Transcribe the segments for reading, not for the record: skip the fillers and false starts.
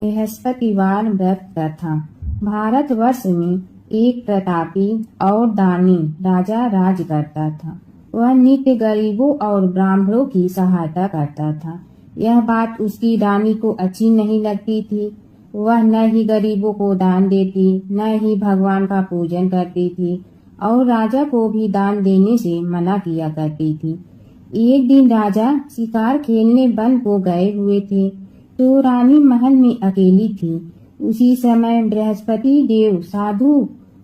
बृहस्पतिवार व्रत कथा। भारतवर्ष में एक प्रतापी और दानी राजा राज करता था। वह नित्य गरीबों और ब्राह्मणों की सहायता करता था। यह बात उसकी रानी को अच्छी नहीं लगती थी। वह न ही गरीबों को दान देती, न ही भगवान का पूजन करती थी और राजा को भी दान देने से मना किया करती थी। एक दिन राजा शिकार खेलने वन को गए हुए थे तो रानी महल में अकेली थी। उसी समय बृहस्पति देव साधु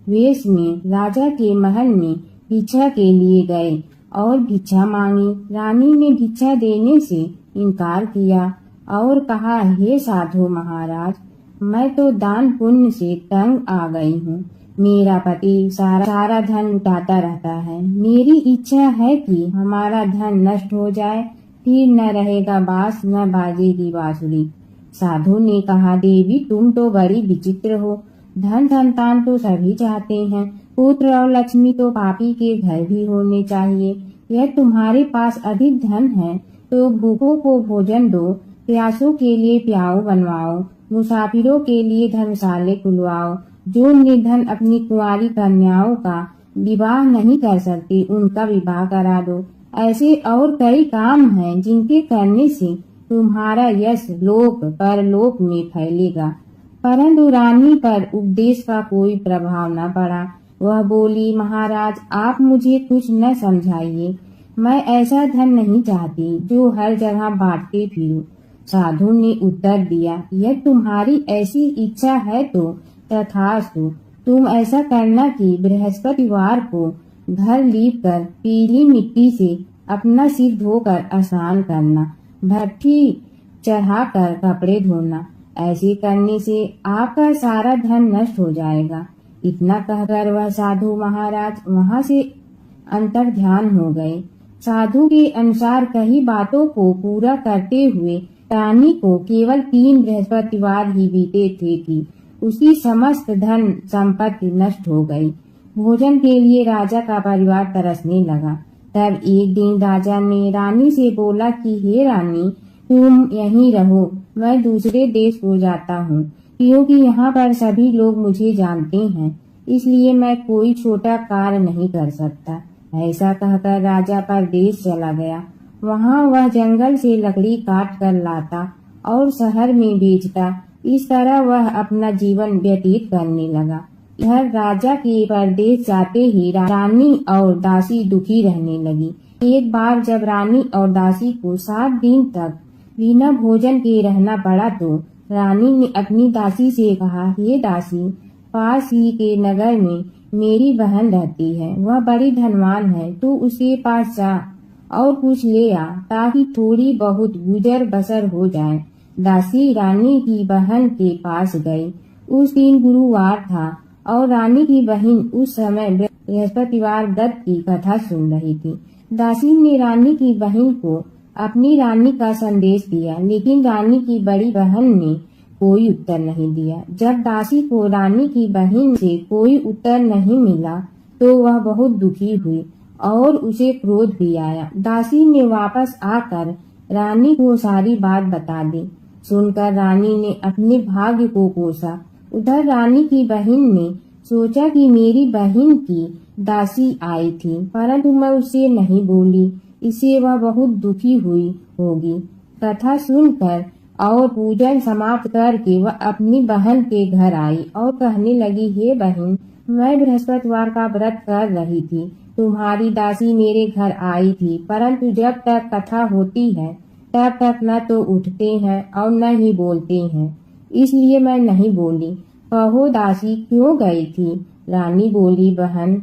वेश में राजा के महल में भिक्षा के लिए गए और भिक्षा मांगी। रानी ने भिक्षा देने से इनकार किया और कहा, हे साधु महाराज, मैं तो दान पुण्य से तंग आ गई हूँ। मेरा पति सारा धन लुटाता रहता है। मेरी इच्छा है कि हमारा धन नष्ट हो जाए, फिर न रहेगा बांस न बाजेगी बांसुरी। साधु ने कहा, देवी तुम तो बड़ी विचित्र हो। धन संतान तो सभी चाहते हैं, पुत्र और लक्ष्मी तो पापी के घर भी होने चाहिए। यह तुम्हारे पास अधिक धन है तो भूखों को भोजन दो, प्यासों के लिए प्याऊ बनवाओ, मुसाफिरों के लिए धर्मशाले खुलवाओ। जो निर्धन अपनी कुंवारी कन्याओं का विवाह नहीं कर सकती, उनका विवाह करा दो। ऐसे और कई काम हैं जिनके करने से तुम्हारा यश लोक परलोक में फैलेगा। परंतु रानी पर उपदेश का कोई प्रभाव न पड़ा। वह बोली, महाराज आप मुझे कुछ न समझाइए। मैं ऐसा धन नहीं चाहती जो हर जगह बांटते फिरूं। साधु ने उत्तर दिया, यह तुम्हारी ऐसी इच्छा है तो तथास्तु। तुम ऐसा करना कि बृहस्पतिवार को घर लीप कर पीली मिट्टी से अपना सिर धोकर स्नान करना, भट्ठी चढ़ाकर कपड़े धोना। ऐसे करने से आपका सारा धन नष्ट हो जाएगा। इतना कहकर वह साधु महाराज वहां से अंतर ध्यान हो गए। साधु के अनुसार कई बातों को पूरा करते हुए रानी को केवल 3 बृहस्पतिवार ही बीते थे कि उसकी समस्त धन संपत्ति नष्ट हो गई। भोजन के लिए राजा का परिवार तरसने लगा। तब एक दिन राजा ने रानी से बोला कि हे रानी, तुम यहीं रहो, मैं दूसरे देश को जाता हूँ, क्योंकि यहाँ पर सभी लोग मुझे जानते हैं, इसलिए मैं कोई छोटा कार्य नहीं कर सकता। ऐसा कहकर राजा परदेश चला गया। वहाँ वह जंगल से लकड़ी काट कर लाता और शहर में बेचता। इस तरह वह अपना जीवन व्यतीत करने लगा। इधर राजा के परदेश जाते ही रानी और दासी दुखी रहने लगी। एक बार जब रानी और दासी को 7 दिन तक बिना भोजन के रहना पड़ा तो रानी ने अपनी दासी से कहा, हे दासी, पास ही के नगर में मेरी बहन रहती है, वह बड़ी धनवान है, तू उसके पास जा और कुछ ले आ ताकि थोड़ी बहुत गुजर बसर हो जाए। दासी रानी की बहन के पास गई। उस दिन गुरुवार था और रानी की बहन उस समय बृहस्पतिवार व्रत की कथा सुन रही थी। दासी ने रानी की बहन को अपनी रानी का संदेश दिया, लेकिन रानी की बड़ी बहन ने कोई उत्तर नहीं दिया। जब दासी को रानी की बहन से कोई उत्तर नहीं मिला तो वह बहुत दुखी हुई और उसे क्रोध भी आया। दासी ने वापस आकर रानी को सारी बात बता दी। सुनकर रानी ने अपने भाग्य को कोसा। उधर रानी की बहन ने सोचा कि मेरी बहन की दासी आई थी, परंतु मैं उससे नहीं बोली, इससे वह बहुत दुखी हुई होगी। कथा सुनकर और पूजन समाप्त करके वह अपनी बहन के घर आई और कहने लगी, हे बहन, मैं बृहस्पतिवार का व्रत कर रही थी। तुम्हारी दासी मेरे घर आई थी, परंतु जब तक कथा होती है तब तक न तो उठते हैं और न ही बोलते हैं, इसलिए मैं नहीं बोली। कहो दासी क्यों गई थी? रानी बोली, बहन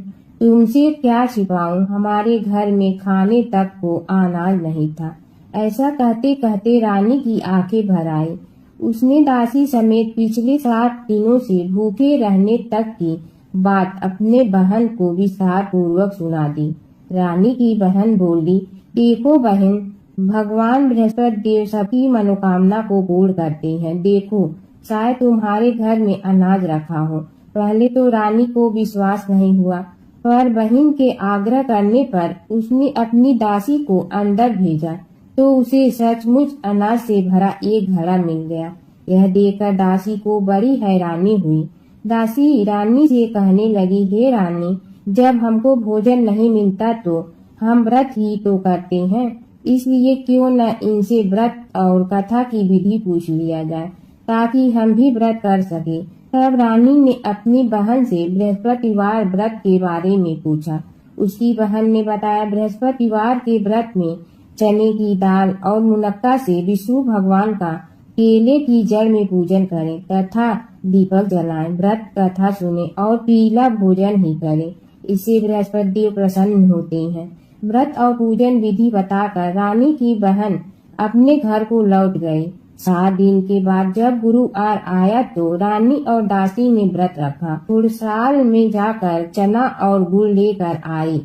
तुमसे क्या छिपाऊं, हमारे घर में खाने तक को अनाज नहीं था। ऐसा कहते कहते रानी की आंखें भर आई। उसने दासी समेत पिछले 7 दिनों से भूखे रहने तक की बात अपने बहन को विस्तार पूर्वक सुना दी। रानी की बहन बोली, देखो बहन, भगवान बृहस्पति देव सबकी मनोकामना को पूर्ण करते हैं। देखो, शायद तुम्हारे घर में अनाज रखा हो। पहले तो रानी को विश्वास नहीं हुआ, पर बहन के आग्रह करने पर उसने अपनी दासी को अंदर भेजा तो उसे सचमुच अनाज से भरा एक घड़ा मिल गया। यह देखकर दासी को बड़ी हैरानी हुई। दासी रानी से कहने लगी, हे रानी, जब हमको भोजन नहीं मिलता तो हम व्रत ही तो करते हैं, इसलिए क्यों न इनसे व्रत और कथा की विधि पूछ लिया जाए ताकि हम भी व्रत कर सके। तब रानी ने अपनी बहन से बृहस्पतिवार व्रत के बारे में पूछा। उसकी बहन ने बताया, बृहस्पतिवार के व्रत में चने की दाल और मुनक्का से विष्णु भगवान का केले की जड़ में पूजन करें तथा दीपक जलाएं, व्रत कथा सुने और पीला भोजन ही करें। इससे बृहस्पति देव प्रसन्न होते हैं। व्रत और पूजन विधि बताकर रानी की बहन अपने घर को लौट गई। 7 दिन के बाद जब गुरुवार आया तो रानी और दासी ने व्रत रखा। गुड़साल में जाकर चना और गुड़ लेकर आए,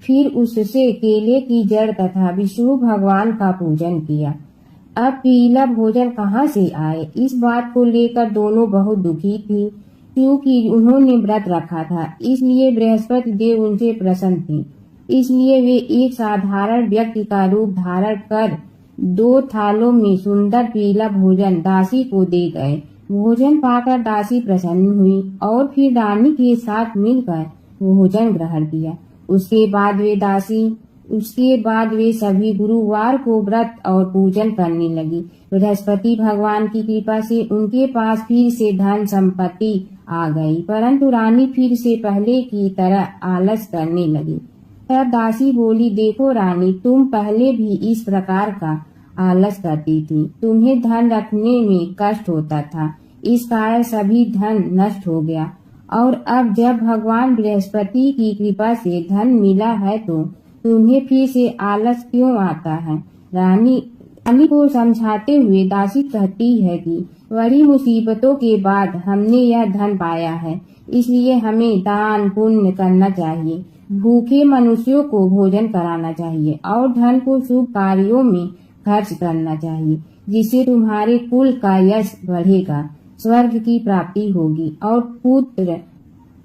फिर उससे केले की जड़ तथा विष्णु भगवान का पूजन किया। अब पीला भोजन कहाँ से आए, इस बात को लेकर दोनों बहुत दुखी थी, क्योंकि उन्होंने व्रत रखा था, इसलिए बृहस्पति देव उनसे प्रसन्न थे। इसलिए वे एक साधारण व्यक्ति का रूप धारण कर 2 थालों में सुंदर पीला भोजन दासी को दे गए। भोजन पाकर दासी प्रसन्न हुई और फिर रानी के साथ मिलकर भोजन ग्रहण किया। उसके बाद वे सभी गुरुवार को व्रत और पूजन करने लगी। बृहस्पति भगवान की कृपा से उनके पास फिर से धन संपत्ति आ गई, परंतु रानी फिर से पहले की तरह आलस करने लगी। तब दासी बोली, देखो रानी, तुम पहले भी इस प्रकार का आलस करती थी, तुम्हें धन रखने में कष्ट होता था, इस कारण सभी धन नष्ट हो गया, और अब जब भगवान बृहस्पति की कृपा से धन मिला है तो तुम्हें फिर से आलस क्यों आता है। रानी को समझाते हुए दासी कहती है कि बड़ी मुसीबतों के बाद हमने यह धन पाया है, इसलिए हमें दान पुण्य करना चाहिए, भूखे मनुष्यों को भोजन कराना चाहिए और धन को शुभ कार्यों में खर्च करना चाहिए, जिससे तुम्हारे कुल का यश बढ़ेगा, स्वर्ग की प्राप्ति होगी और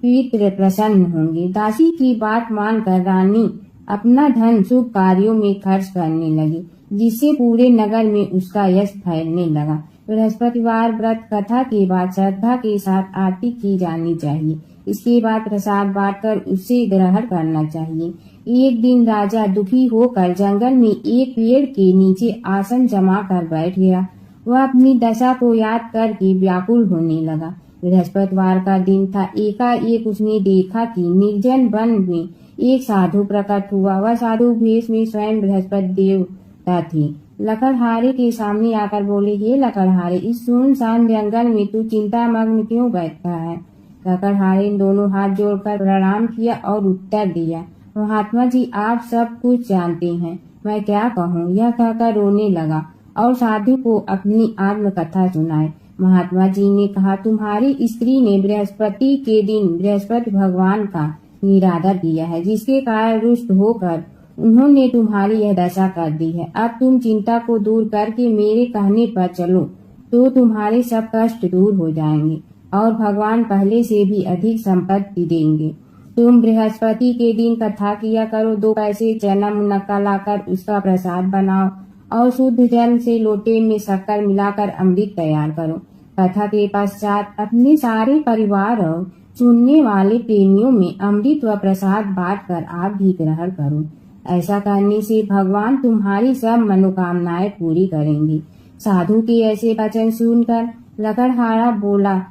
पितृ प्रसन्न होंगे। दासी की बात मानकर रानी अपना धन शुभ कार्यों में खर्च करने लगी, जिससे पूरे नगर में उसका यश फैलने लगा। बृहस्पतिवार व्रत कथा के बाद श्रद्धा के साथ आरती की जानी चाहिए। इसके बाद प्रसाद बांटकर उसे ग्रहण करना चाहिए। एक दिन राजा दुखी होकर जंगल में एक पेड़ के नीचे आसन जमा कर बैठ गया। वह अपनी दशा को याद करके व्याकुल होने लगा। बृहस्पतिवार का दिन था। एकाएक उसने देखा कि निर्जन वन में एक साधु प्रकट हुआ। वह साधु भेष में स्वयं बृहस्पति देवता थे। लकड़हारे के सामने आकर बोले, हे लकड़हारे, इस सुनसान जंगल में तू चिंता मग्न क्यों बैठा है। लकड़हारे ने दोनों हाथ जोड़कर प्रणाम किया और उत्तर दिया, महात्मा जी, आप सब कुछ जानते हैं, मैं क्या कहूँ। यह कहकर रोने लगा और साधु को अपनी आत्मकथा सुनाई। महात्मा जी ने कहा, तुम्हारी स्त्री ने बृहस्पति के दिन बृहस्पति भगवान का निरादर किया है, जिसके कारण रुष्ट होकर उन्होंने तुम्हारी यह दशा कर दी है। अब तुम चिंता को दूर करके मेरे कहने पर चलो तो तुम्हारे सब कष्ट दूर हो जाएंगे और भगवान पहले से भी अधिक संपत्ति देंगे। तुम बृहस्पति के दिन कथा किया करो, 2 पैसे चना मुनक्का लाकर उसका प्रसाद बनाओ और शुद्ध जल से लोटे में शक्कर मिलाकर अमृत तैयार करो। कथा के पश्चात अपने सारे परिवार और सुनने वाले प्रेमियों में अमृत व प्रसाद बांटकर आप भी ग्रहण करो। ऐसा करने से भगवान तुम्हारी सब मनोकामनाएं पूरी करेंगे। साधु के ऐसे वचन सुनकर लकड़हारा बोला,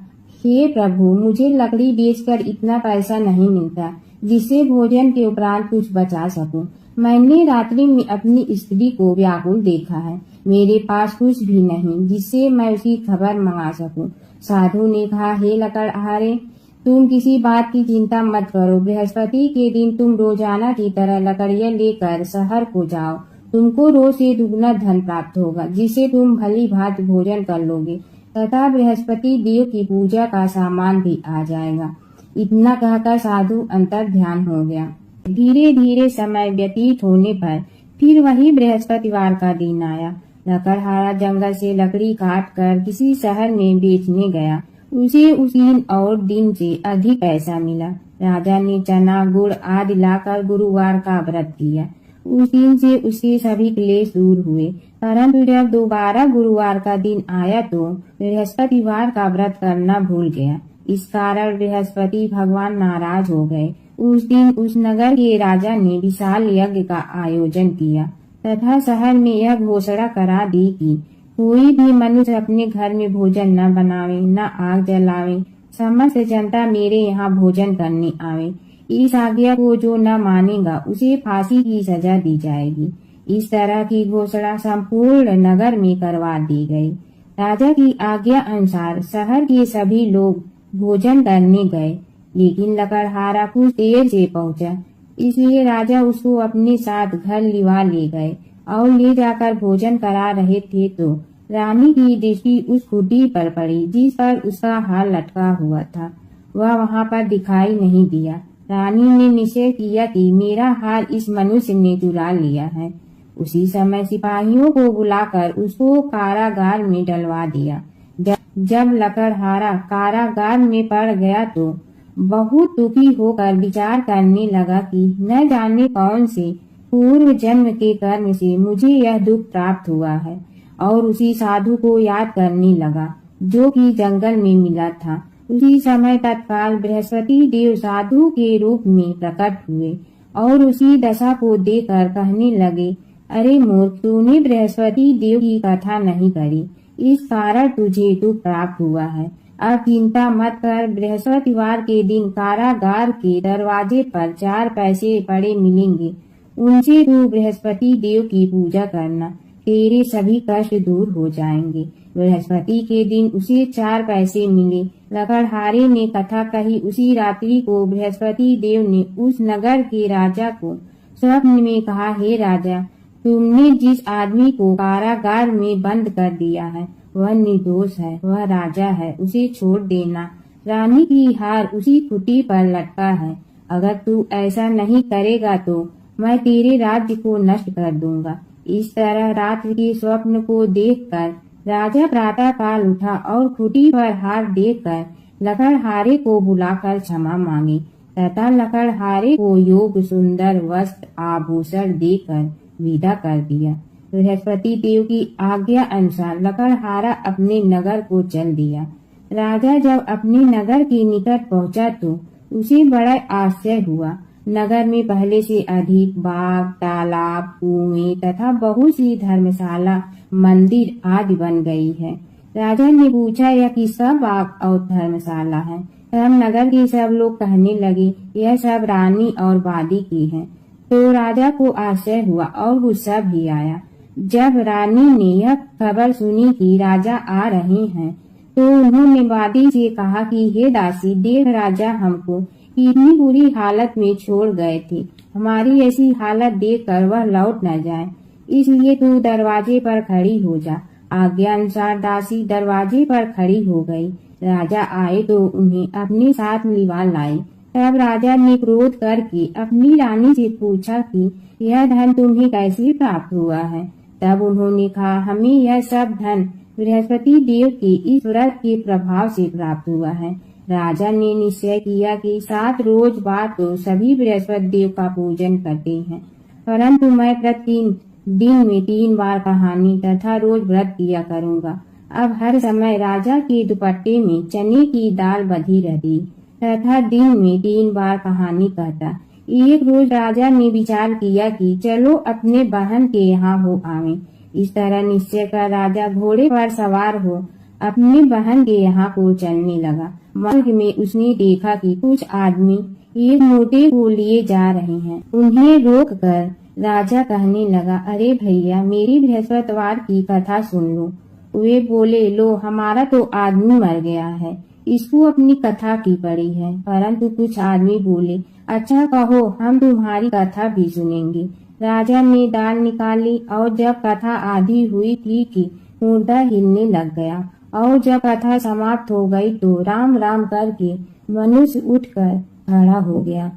हे प्रभु, मुझे लकड़ी बेचकर इतना पैसा नहीं मिलता जिससे भोजन के उपरांत कुछ बचा सकूं। मैंने रात्रि में अपनी स्त्री को व्याकुल देखा है, मेरे पास कुछ भी नहीं जिससे मैं उसकी खबर मंगा सकूं। साधु ने कहा, हे लकड़हारे, तुम किसी बात की चिंता मत करो। बृहस्पति के दिन तुम रोजाना की तरह लकड़ियां लेकर शहर को जाओ। तुमको रोज से दुगना धन प्राप्त होगा, जिससे तुम भली भांति भोजन कर लोगे तथा बृहस्पति देव की पूजा का सामान भी आ जाएगा। इतना कहकर साधु अंतर ध्यान हो गया। धीरे धीरे समय व्यतीत होने पर फिर वही बृहस्पतिवार का दिन आया। लकड़हारा जंगल से लकड़ी काट कर किसी शहर में बेचने गया। उसे उस दिन और दिन से अधिक पैसा मिला। राजा ने चना गुड़ आदि लाकर गुरुवार का व्रत किया। उस दिन से उसके सभी क्लेश दूर हुए। परंतु जब दोबारा गुरुवार का दिन आया तो बृहस्पतिवार का व्रत करना भूल गया। इस कारण बृहस्पति भगवान नाराज हो गए। उस दिन उस नगर के राजा ने विशाल यज्ञ का आयोजन किया तथा शहर में यह घोषणा करा दी कि कोई भी मनुष्य अपने घर में भोजन न बनावे, न आग जलावे, समस्त जनता मेरे यहाँ भोजन करने आवे। इस आज्ञा को जो न मानेगा उसे फांसी की सजा दी जाएगी। इस तरह की घोषणा संपूर्ण नगर में करवा दी गई। राजा की आज्ञा अनुसार शहर के सभी लोग भोजन करने गए, लेकिन लकड़हारा कुछ देर से पहुंचा, इसलिए राजा उसको अपने साथ घर लिवा ले गए और ले जाकर भोजन करा रहे थे तो रानी की दृष्टि उस खूंटी पर पड़ी जिस पर उसका हार लटका हुआ था। वह वहां पर दिखाई नहीं दिया। रानी ने निश्चय किया कि मेरा हार इस मनुष्य ने चुरा लिया है। उसी समय सिपाहियों को बुलाकर उसको कारागार में डलवा दिया। जब लकड़हारा कारागार में पड़ गया तो बहुत दुखी होकर विचार करने लगा कि न जाने कौन से पूर्व जन्म के कर्म से मुझे यह दुख प्राप्त हुआ है, और उसी साधु को याद करने लगा जो कि जंगल में मिला था। उसी समय तत्काल बृहस्पति देव साधु के रूप में प्रकट हुए और उसी दशा को देखकर कहने लगे, अरे मूर्ख, तूने बृहस्पति देव की कथा नहीं करी, इस कारण तुझे दुख प्राप्त हुआ है। अब चिंता मत कर, बृहस्पतिवार के दिन कारागार के दरवाजे पर 4 पैसे पड़े मिलेंगे, उनसे तू बृहस्पति देव की पूजा करना, तेरे सभी कष्ट दूर हो जाएंगे। बृहस्पति के दिन उसे 4 पैसे मिले। लकड़हारे ने कथा कही। उसी रात्रि को बृहस्पति देव ने उस नगर के राजा को स्वप्न में कहा, हे राजा, तुमने जिस आदमी को कारागार में बंद कर दिया है वह निर्दोष है, वह राजा है, उसे छोड़ देना। रानी की हार उसी खूंटी पर लटका है। अगर तू ऐसा नहीं करेगा तो मैं तेरे राज्य को नष्ट कर दूंगा। इस तरह रात्रि के स्वप्न को देखकर राजा प्रातः काल उठा और खूंटी पर हार देखकर लकड़हारे को बुलाकर क्षमा मांगी तथा लकड़हारे को योग सुंदर वस्त्र आभूषण देकर विदा कर दिया। बृहस्पति देव की आज्ञा अनुसार लकड़हारा अपने नगर को चल दिया। राजा जब अपने नगर के निकट पहुंचा तो उसे बड़ा आश्चर्य हुआ। नगर में पहले से अधिक बाग, तालाब, कुएं तथा बहुत सी धर्मशाला, मंदिर आदि बन गई है। राजा ने पूछा, यह किसका बाग और धर्मशाला है? तब नगर के सब लोग कहने लगे, यह सब रानी और वादी की है। तो राजा को आश्चर्य हुआ और गुस्सा भी आया। जब रानी ने यह खबर सुनी कि राजा आ रहे हैं तो उन्होंने वादी से कहा कि हे दासी, देख राजा हमको कितनी बुरी हालत में छोड़ गए थे। हमारी ऐसी हालत देखकर वह लौट न जाए, इसलिए तू दरवाजे पर खड़ी हो जा। आज्ञा अनुसार दासी दरवाजे पर खड़ी हो गई। राजा आए तो उन्हें अपने साथ लिवा लाई। तब राजा ने क्रोध करके अपनी रानी से पूछा कि यह धन तुम्हें कैसे प्राप्त हुआ है? तब उन्होंने कहा, हमें यह सब धन बृहस्पति देव के इस व्रत के प्रभाव से प्राप्त हुआ है। राजा ने निश्चय किया कि 7 रोज बाद तो सभी बृहस्पति देव का पूजन करते हैं, परंतु मैं प्रतिदिन दिन में 3 बार कहानी तथा रोज व्रत किया करूँगा। अब हर समय राजा के दुपट्टे में चने की दाल बधी रहती तथा दिन में 3 बार कहानी कहता। एक रोज राजा ने विचार किया कि चलो अपने बहन के यहाँ हो आवे। इस तरह निश्चय कर राजा घोड़े पर सवार हो अपनी बहन के यहाँ को चलने लगा। मार्ग में उसने देखा कि कुछ आदमी एक मोटे को लिए जा रहे हैं। उन्हें रोक कर राजा कहने लगा, अरे भैया, मेरी बृहस्पतिवार की कथा सुन लो। वे बोले, लो, हमारा तो आदमी मर गया है, इसको अपनी कथा की पड़ी है। परंतु कुछ आदमी बोले, अच्छा कहो, हम तुम्हारी कथा भी सुनेंगे। राजा ने दाल निकाली और जब कथा आधी हुई थी कि मुर्दा हिलने लग गया, और जब कथा समाप्त हो गई तो राम राम करके मनुष्य उठकर खड़ा हो गया।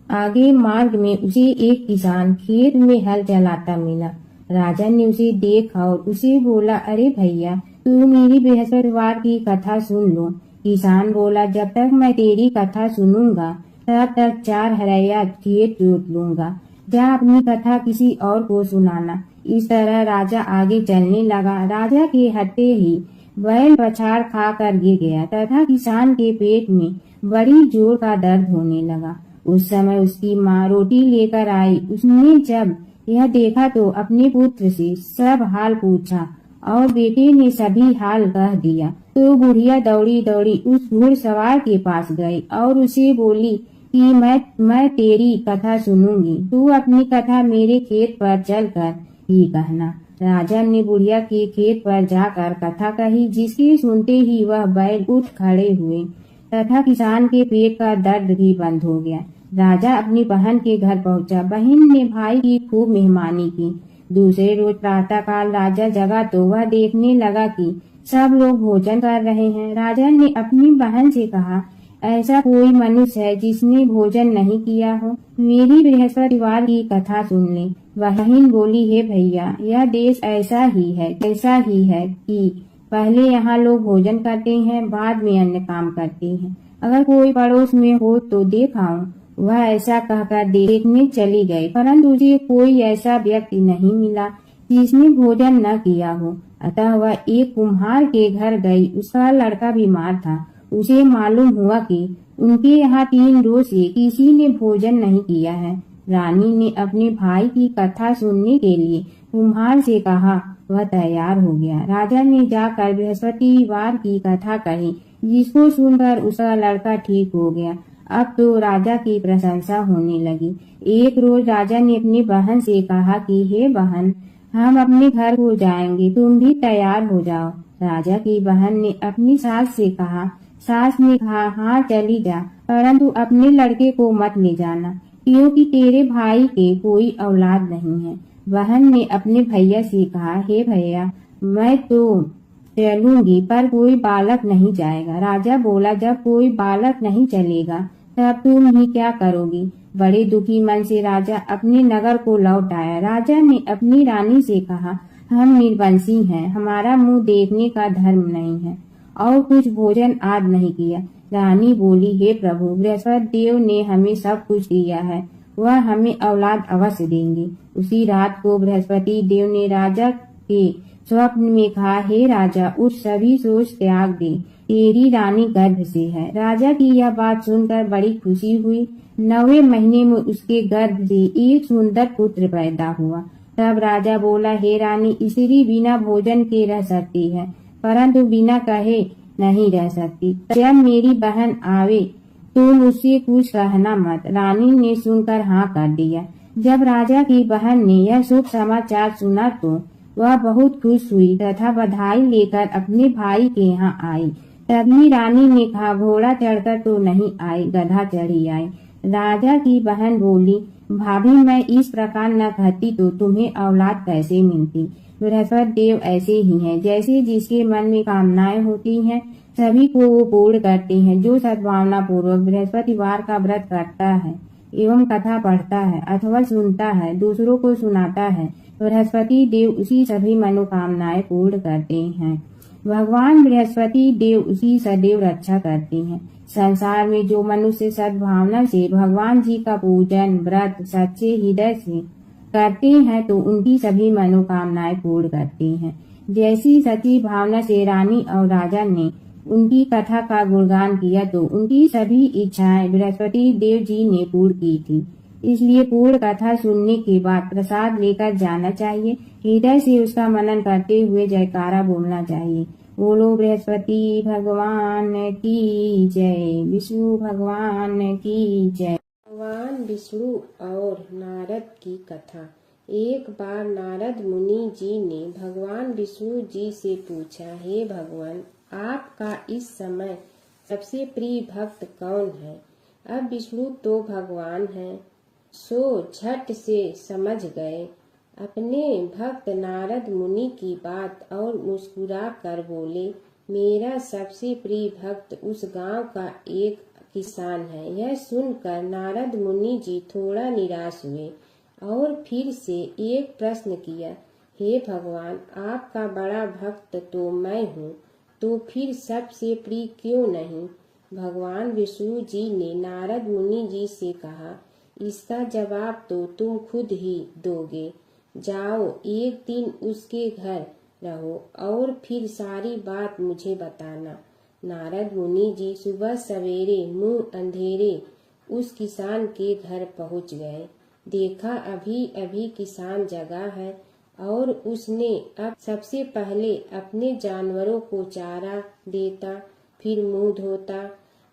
आगे मार्ग में उसे एक किसान खेत में हल चलाता मिला। राजा ने उसे देखा और उसे बोला, अरे भैया, तू मेरी बृहस्पतिवार की कथा सुन लो। किसान बोला, जब तक मैं तेरी कथा सुनूंगा तब तक 4 हरैया खेत जोत लूंगा। जा अपनी कथा किसी और को सुनाना। इस तरह राजा आगे चलने लगा। राजा के हटते ही बैल पछाड़ खाकर गिर गया तथा किसान के पेट में बड़ी जोर का दर्द होने लगा। उस समय उसकी माँ रोटी लेकर आई। उसने जब यह देखा तो अपने पुत्र से सब हाल पूछा और बेटे ने सभी हाल कह दिया। तो बुढ़िया दौड़ी दौड़ी उस घुड़सवार के पास गई और उसे बोली कि मैं तेरी कथा सुनूंगी, तू अपनी कथा मेरे खेत पर चलकर ही कहना। राजा ने बुढ़िया के खेत पर जाकर कथा कही, जिसके सुनते ही वह बैल उठ खड़े हुए तथा किसान के पेट का दर्द भी बंद हो गया। राजा अपनी बहन के घर पहुंचा। बहन ने भाई की खूब मेहमानी की। दूसरे रोज प्रातः काल राजा जगा तो वह देखने लगा कि सब लोग भोजन कर रहे हैं। राजा ने अपनी बहन से कहा, ऐसा कोई मनुष्य है जिसने भोजन नहीं किया हो, मेरी बृहस्पतिवार की कथा सुन ले। बहन बोली, हे भैया, यह देश ऐसा ही है कि पहले यहाँ लोग भोजन करते हैं, बाद में अन्य काम करते हैं। अगर कोई पड़ोस में हो तो देखाऊं। वह ऐसा कहकर देखने चली गई, परंतु उसे कोई ऐसा व्यक्ति नहीं मिला जिसने भोजन न किया हो। अतः वह एक कुम्हार के घर गई। उसका लड़का बीमार था। उसे मालूम हुआ कि उनके यहाँ 3 रोज से किसी ने भोजन नहीं किया है। रानी ने अपने भाई की कथा सुनने के लिए कुम्हार से कहा। वह तैयार हो गया। राजा ने जाकर बृहस्पतिवार की कथा कही, जिसको सुनकर उसका लड़का ठीक हो गया। अब तो राजा की प्रशंसा होने लगी। एक रोज राजा ने अपनी बहन से कहा कि हे बहन, हम अपने घर को जाएंगे, तुम भी तैयार हो जाओ। राजा की बहन ने अपनी सास से कहा। सास ने कहा, हाँ चली जा, परंतु अपने लड़के को मत ले जाना, क्योंकि तेरे भाई के कोई औलाद नहीं है। बहन ने अपने भैया से कहा, हे भैया, मैं तो चलूंगी पर कोई बालक नहीं जाएगा। राजा बोला, जब कोई बालक नहीं चलेगा तब तुम ही क्या करोगी। बड़े दुखी मन से राजा अपने नगर को लौट आया। राजा ने अपनी रानी से कहा, हम निर्वंशी हैं, हमारा मुंह देखने का धर्म नहीं है और कुछ भोजन आज नहीं किया। रानी बोली, हे प्रभु, बृहस्पति देव ने हमें सब कुछ दिया है, वह हमें औलाद अवश्य देंगे। उसी रात को बृहस्पति देव ने राजा के स्वप्न में कहा, हे राजा, उठ, सभी सोच त्याग दे, तेरी रानी गर्भ से है। राजा की यह बात सुनकर बड़ी खुशी हुई। 9वें महीने में उसके गर्भ से एक सुंदर पुत्र पैदा हुआ। तब राजा बोला, हे रानी, स्त्री बिना भोजन के रह सकती है, परंतु बिना कहे नहीं रह सकती। जब मेरी बहन आवे तो मुझसे कुछ कहना मत। रानी ने सुनकर हाँ कर दिया। जब राजा की बहन ने यह शुभ समाचार सुना तो वह बहुत खुश हुई तथा बधाई लेकर अपने भाई के यहाँ आई। तभी रानी ने कहा, घोड़ा चढ़कर तो नहीं आई, गधा चढ़ी आई। राजा की बहन बोली, भाभी, मैं इस प्रकार न कहती तो तुम्हें औलाद कैसे मिलती। बृहस्पति देव ऐसे ही हैं, जैसे जिसके मन में कामनाएं होती हैं सभी को वो पूर्ण करते हैं। जो सद्भावना पूर्वक बृहस्पतिवार का व्रत करता है एवं कथा पढ़ता है अथवा सुनता है, दूसरों को सुनाता है, बृहस्पति देव उसी सभी मनोकामनाएं पूर्ण करते हैं। भगवान बृहस्पति देव उसी सदैव रक्षा करते हैं। संसार में जो मनुष्य सद्भावना से भगवान जी का पूजन व्रत सच्चे हृदय से करते हैं तो उनकी सभी मनोकामनाएं पूर्ण करते हैं। जैसी सच्ची भावना से रानी और राजा ने उनकी कथा का गुणगान किया तो उनकी सभी इच्छाएं बृहस्पति देव जी ने पूर्ण की थी। इसलिए पूर्ण कथा सुनने के बाद प्रसाद लेकर जाना चाहिए। हृदय से उसका मनन करते हुए जयकारा बोलना चाहिए। बोलो बृहस्पति भगवान की जय, विष्णु भगवान की जय। भगवान विष्णु और नारद की कथा। एक बार नारद मुनि जी ने भगवान विष्णु जी से पूछा, हे भगवान, आपका इस समय सबसे प्रिय भक्त कौन है। अब विष्णु तो भगवान हैं, सो झट से समझ गए अपने भक्त नारद मुनि की बात और मुस्कुरा कर बोले, मेरा सबसे प्रिय भक्त उस गांव का एक किसान है। यह सुनकर नारद मुनि जी थोड़ा निराश हुए और फिर से एक प्रश्न किया, हे भगवान, आपका बड़ा भक्त तो मैं हूँ, तो फिर सबसे प्रिय क्यों नहीं। भगवान विष्णु जी ने नारद मुनि जी से कहा, इसका जवाब तो तुम खुद ही दोगे। जाओ एक दिन उसके घर रहो और फिर सारी बात मुझे बताना। नारद मुनि जी सुबह सवेरे मुंह अंधेरे उस किसान के घर पहुंच गए। देखा अभी अभी किसान जगा है और उसने अब सबसे पहले अपने जानवरों को चारा देता, फिर मुंह धोता,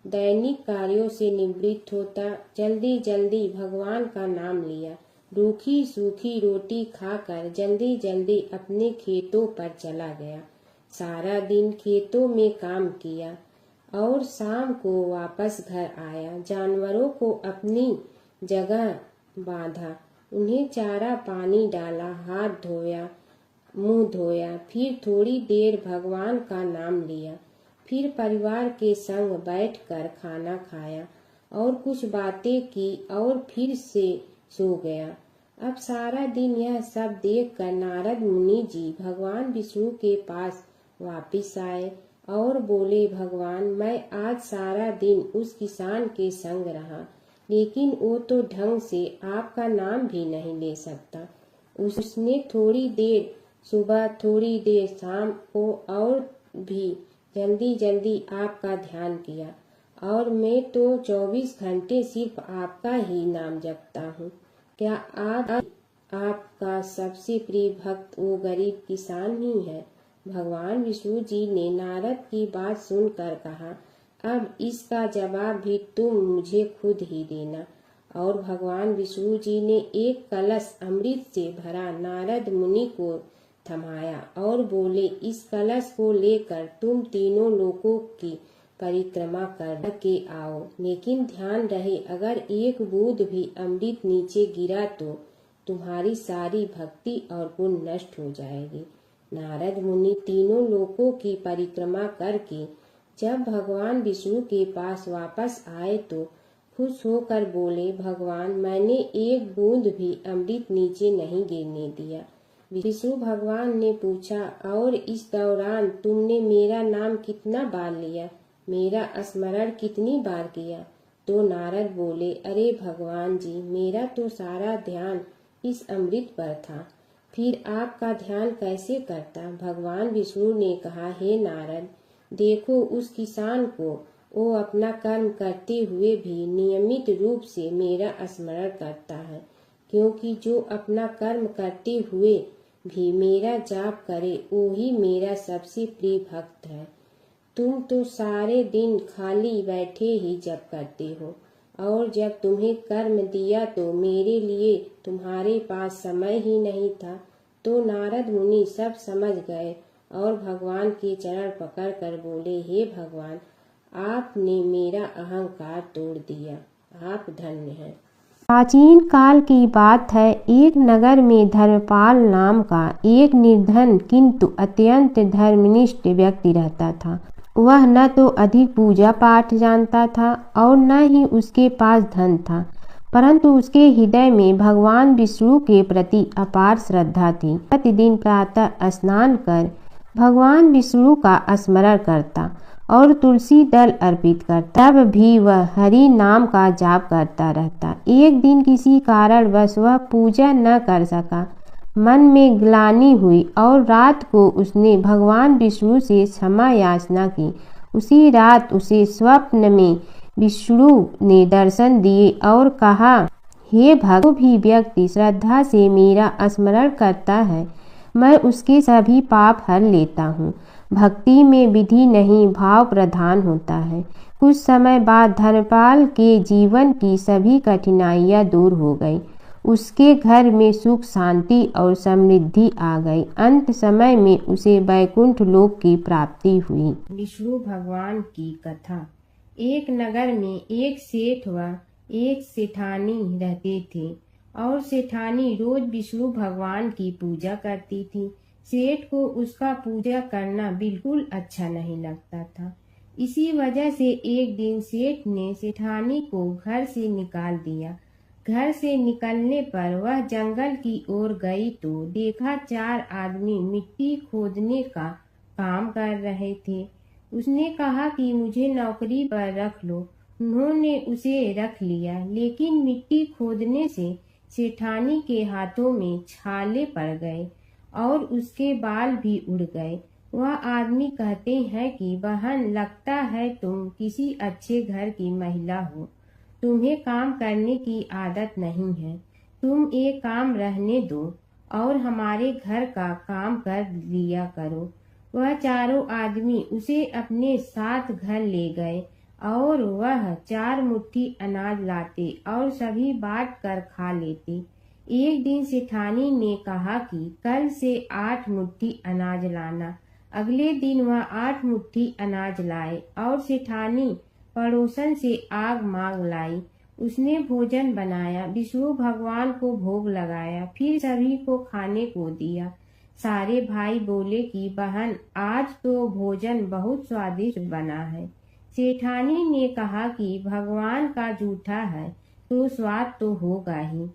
दैनिक कार्यों से निवृत्त होता, जल्दी जल्दी भगवान का नाम लिया, रूखी सूखी रोटी खाकर जल्दी जल्दी अपने खेतों पर चला गया। सारा दिन खेतों में काम किया और शाम को वापस घर आया। जानवरों को अपनी जगह बांधा, उन्हें चारा पानी डाला, हाथ धोया, मुंह धोया, फिर थोड़ी देर भगवान का नाम लिया, फिर परिवार के संग बैठकर खाना खाया और कुछ बातें की और फिर से सो गया। अब सारा दिन यह सब देखकर नारद मुनि जी भगवान विष्णु के पास वापिस आए और बोले, भगवान मैं आज सारा दिन उस किसान के संग रहा, लेकिन वो तो ढंग से आपका नाम भी नहीं ले सकता। उसने थोड़ी देर सुबह थोड़ी देर शाम को और भी जल्दी जल्दी आपका ध्यान किया और मैं तो 24 घंटे सिर्फ आपका ही नाम जपता हूँ। क्या आपका सबसे प्रिय भक्त वो गरीब किसान ही है? भगवान विष्णु जी ने नारद की बात सुनकर कहा, अब इसका जवाब भी तुम मुझे खुद ही देना। और भगवान विष्णु जी ने एक कलश अमृत से भरा नारद मुनि को थमाया और बोले, इस कलश को लेकर तुम तीनों लोकों की परिक्रमा करके आओ, लेकिन ध्यान रहे अगर एक बूंद भी अमृत नीचे गिरा तो तुम्हारी सारी भक्ति और पुण्य नष्ट हो जाएगी। नारद मुनि तीनों लोकों की परिक्रमा करके जब भगवान विष्णु के पास वापस आए तो खुश होकर बोले, भगवान मैंने एक बूंद भी अमृत नीचे नहीं गिरने दिया। विष्णु भगवान ने पूछा, और इस दौरान तुमने मेरा नाम कितना बार लिया, मेरा स्मरण कितनी बार किया? तो नारद बोले, अरे भगवान जी, मेरा तो सारा ध्यान इस अमृत पर था, फिर आपका ध्यान कैसे करता? भगवान विष्णु ने कहा, हे नारद, देखो उस किसान को, वो अपना कर्म करते हुए भी नियमित रूप से मेरा स्मरण करता है, क्योंकि जो अपना कर्म करते हुए भी मेरा जाप करे वो ही मेरा सबसे प्रिय भक्त है। तुम तो सारे दिन खाली बैठे ही जप करते हो और जब तुम्हें कर्म दिया तो मेरे लिए तुम्हारे पास समय ही नहीं था। तो नारद मुनि सब समझ गए और भगवान के चरण पकड़कर बोले, हे भगवान, आपने मेरा अहंकार तोड़ दिया, आप धन्य हैं। प्राचीन काल की बात है। एक नगर में धर्मपाल नाम का एक निर्धन किंतु अत्यंत धर्मनिष्ठ व्यक्ति रहता था। वह न तो अधिक पूजा पाठ जानता था और न ही उसके पास धन था, परंतु उसके हृदय में भगवान विष्णु के प्रति अपार श्रद्धा थी। प्रतिदिन प्रातः स्नान कर भगवान विष्णु का स्मरण करता और तुलसी दल अर्पित करता, तब भी वह हरि नाम का जाप करता रहता। एक दिन किसी कारणवश वह पूजा न कर सका। मन में ग्लानि हुई और रात को उसने भगवान विष्णु से क्षमा याचना की। उसी रात उसे स्वप्न में विष्णु ने दर्शन दिए और कहा, हे भक्त, जो भी व्यक्ति श्रद्धा से मेरा स्मरण करता है मैं उसके सभी पाप हर लेता हूँ। भक्ति में विधि नहीं भाव प्रधान होता है। कुछ समय बाद धर्मपाल के जीवन की सभी कठिनाइयाँ दूर हो गई। उसके घर में सुख शांति और समृद्धि आ गई। अंत समय में उसे वैकुंठ लोक की प्राप्ति हुई। विष्णु भगवान की कथा। एक नगर में एक सेठ व एक सेठानी रहते थे और सेठानी रोज विष्णु भगवान की पूजा करती थी। सेठ को उसका पूजा करना बिल्कुल अच्छा नहीं लगता था। इसी वजह से एक दिन सेठ ने सेठानी को घर से निकाल दिया। घर से निकलने पर वह जंगल की ओर गई तो देखा 4 आदमी मिट्टी खोदने का काम कर रहे थे। उसने कहा कि मुझे नौकरी पर रख लो। उन्होंने उसे रख लिया, लेकिन मिट्टी खोदने से सेठानी के हाथों में छाले पड़ गए और उसके बाल भी उड़ गए। वह आदमी कहते हैं कि बहन, लगता है तुम किसी अच्छे घर की महिला हो। तुम्हें काम करने की आदत नहीं है। तुम एक काम रहने दो और हमारे घर का काम कर लिया करो। वह चारों आदमी उसे अपने साथ घर ले गए और वह 4 मुट्ठी अनाज लाते और सभी बांट कर खा लेते। एक दिन सेठानी ने कहा कि कल से 8 मुट्ठी अनाज लाना। अगले दिन वह 8 मुट्ठी अनाज लाए और सेठानी पड़ोसन से आग मांग लाई। उसने भोजन बनाया, विष्णु भगवान को भोग लगाया, फिर सभी को खाने को दिया। सारे भाई बोले कि बहन, आज तो भोजन बहुत स्वादिष्ट बना है। सेठानी ने कहा कि भगवान का जूठा है तो स्वाद तो होगा ही।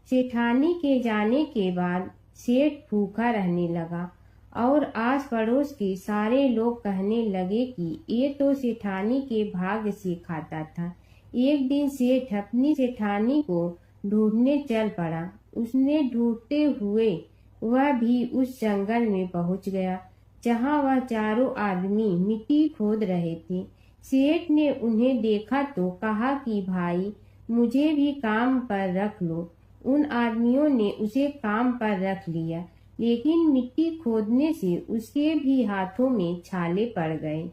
सेठानी के जाने के बाद सेठ भूखा रहने लगा और आस पड़ोस के सारे लोग कहने लगे कि ये तो सेठानी के भाग्य से खाता था। एक दिन सेठ अपनी सेठानी को ढूंढने चल पड़ा। उसने ढूंढते हुए वह भी उस जंगल में पहुंच गया जहां वह चारों आदमी मिट्टी खोद रहे थे। सेठ ने उन्हें देखा तो कहा कि भाई, मुझे भी काम पर रख लो। उन आदमियों ने उसे काम पर रख लिया, लेकिन मिट्टी खोदने से उसके भी हाथों में छाले पड़ गए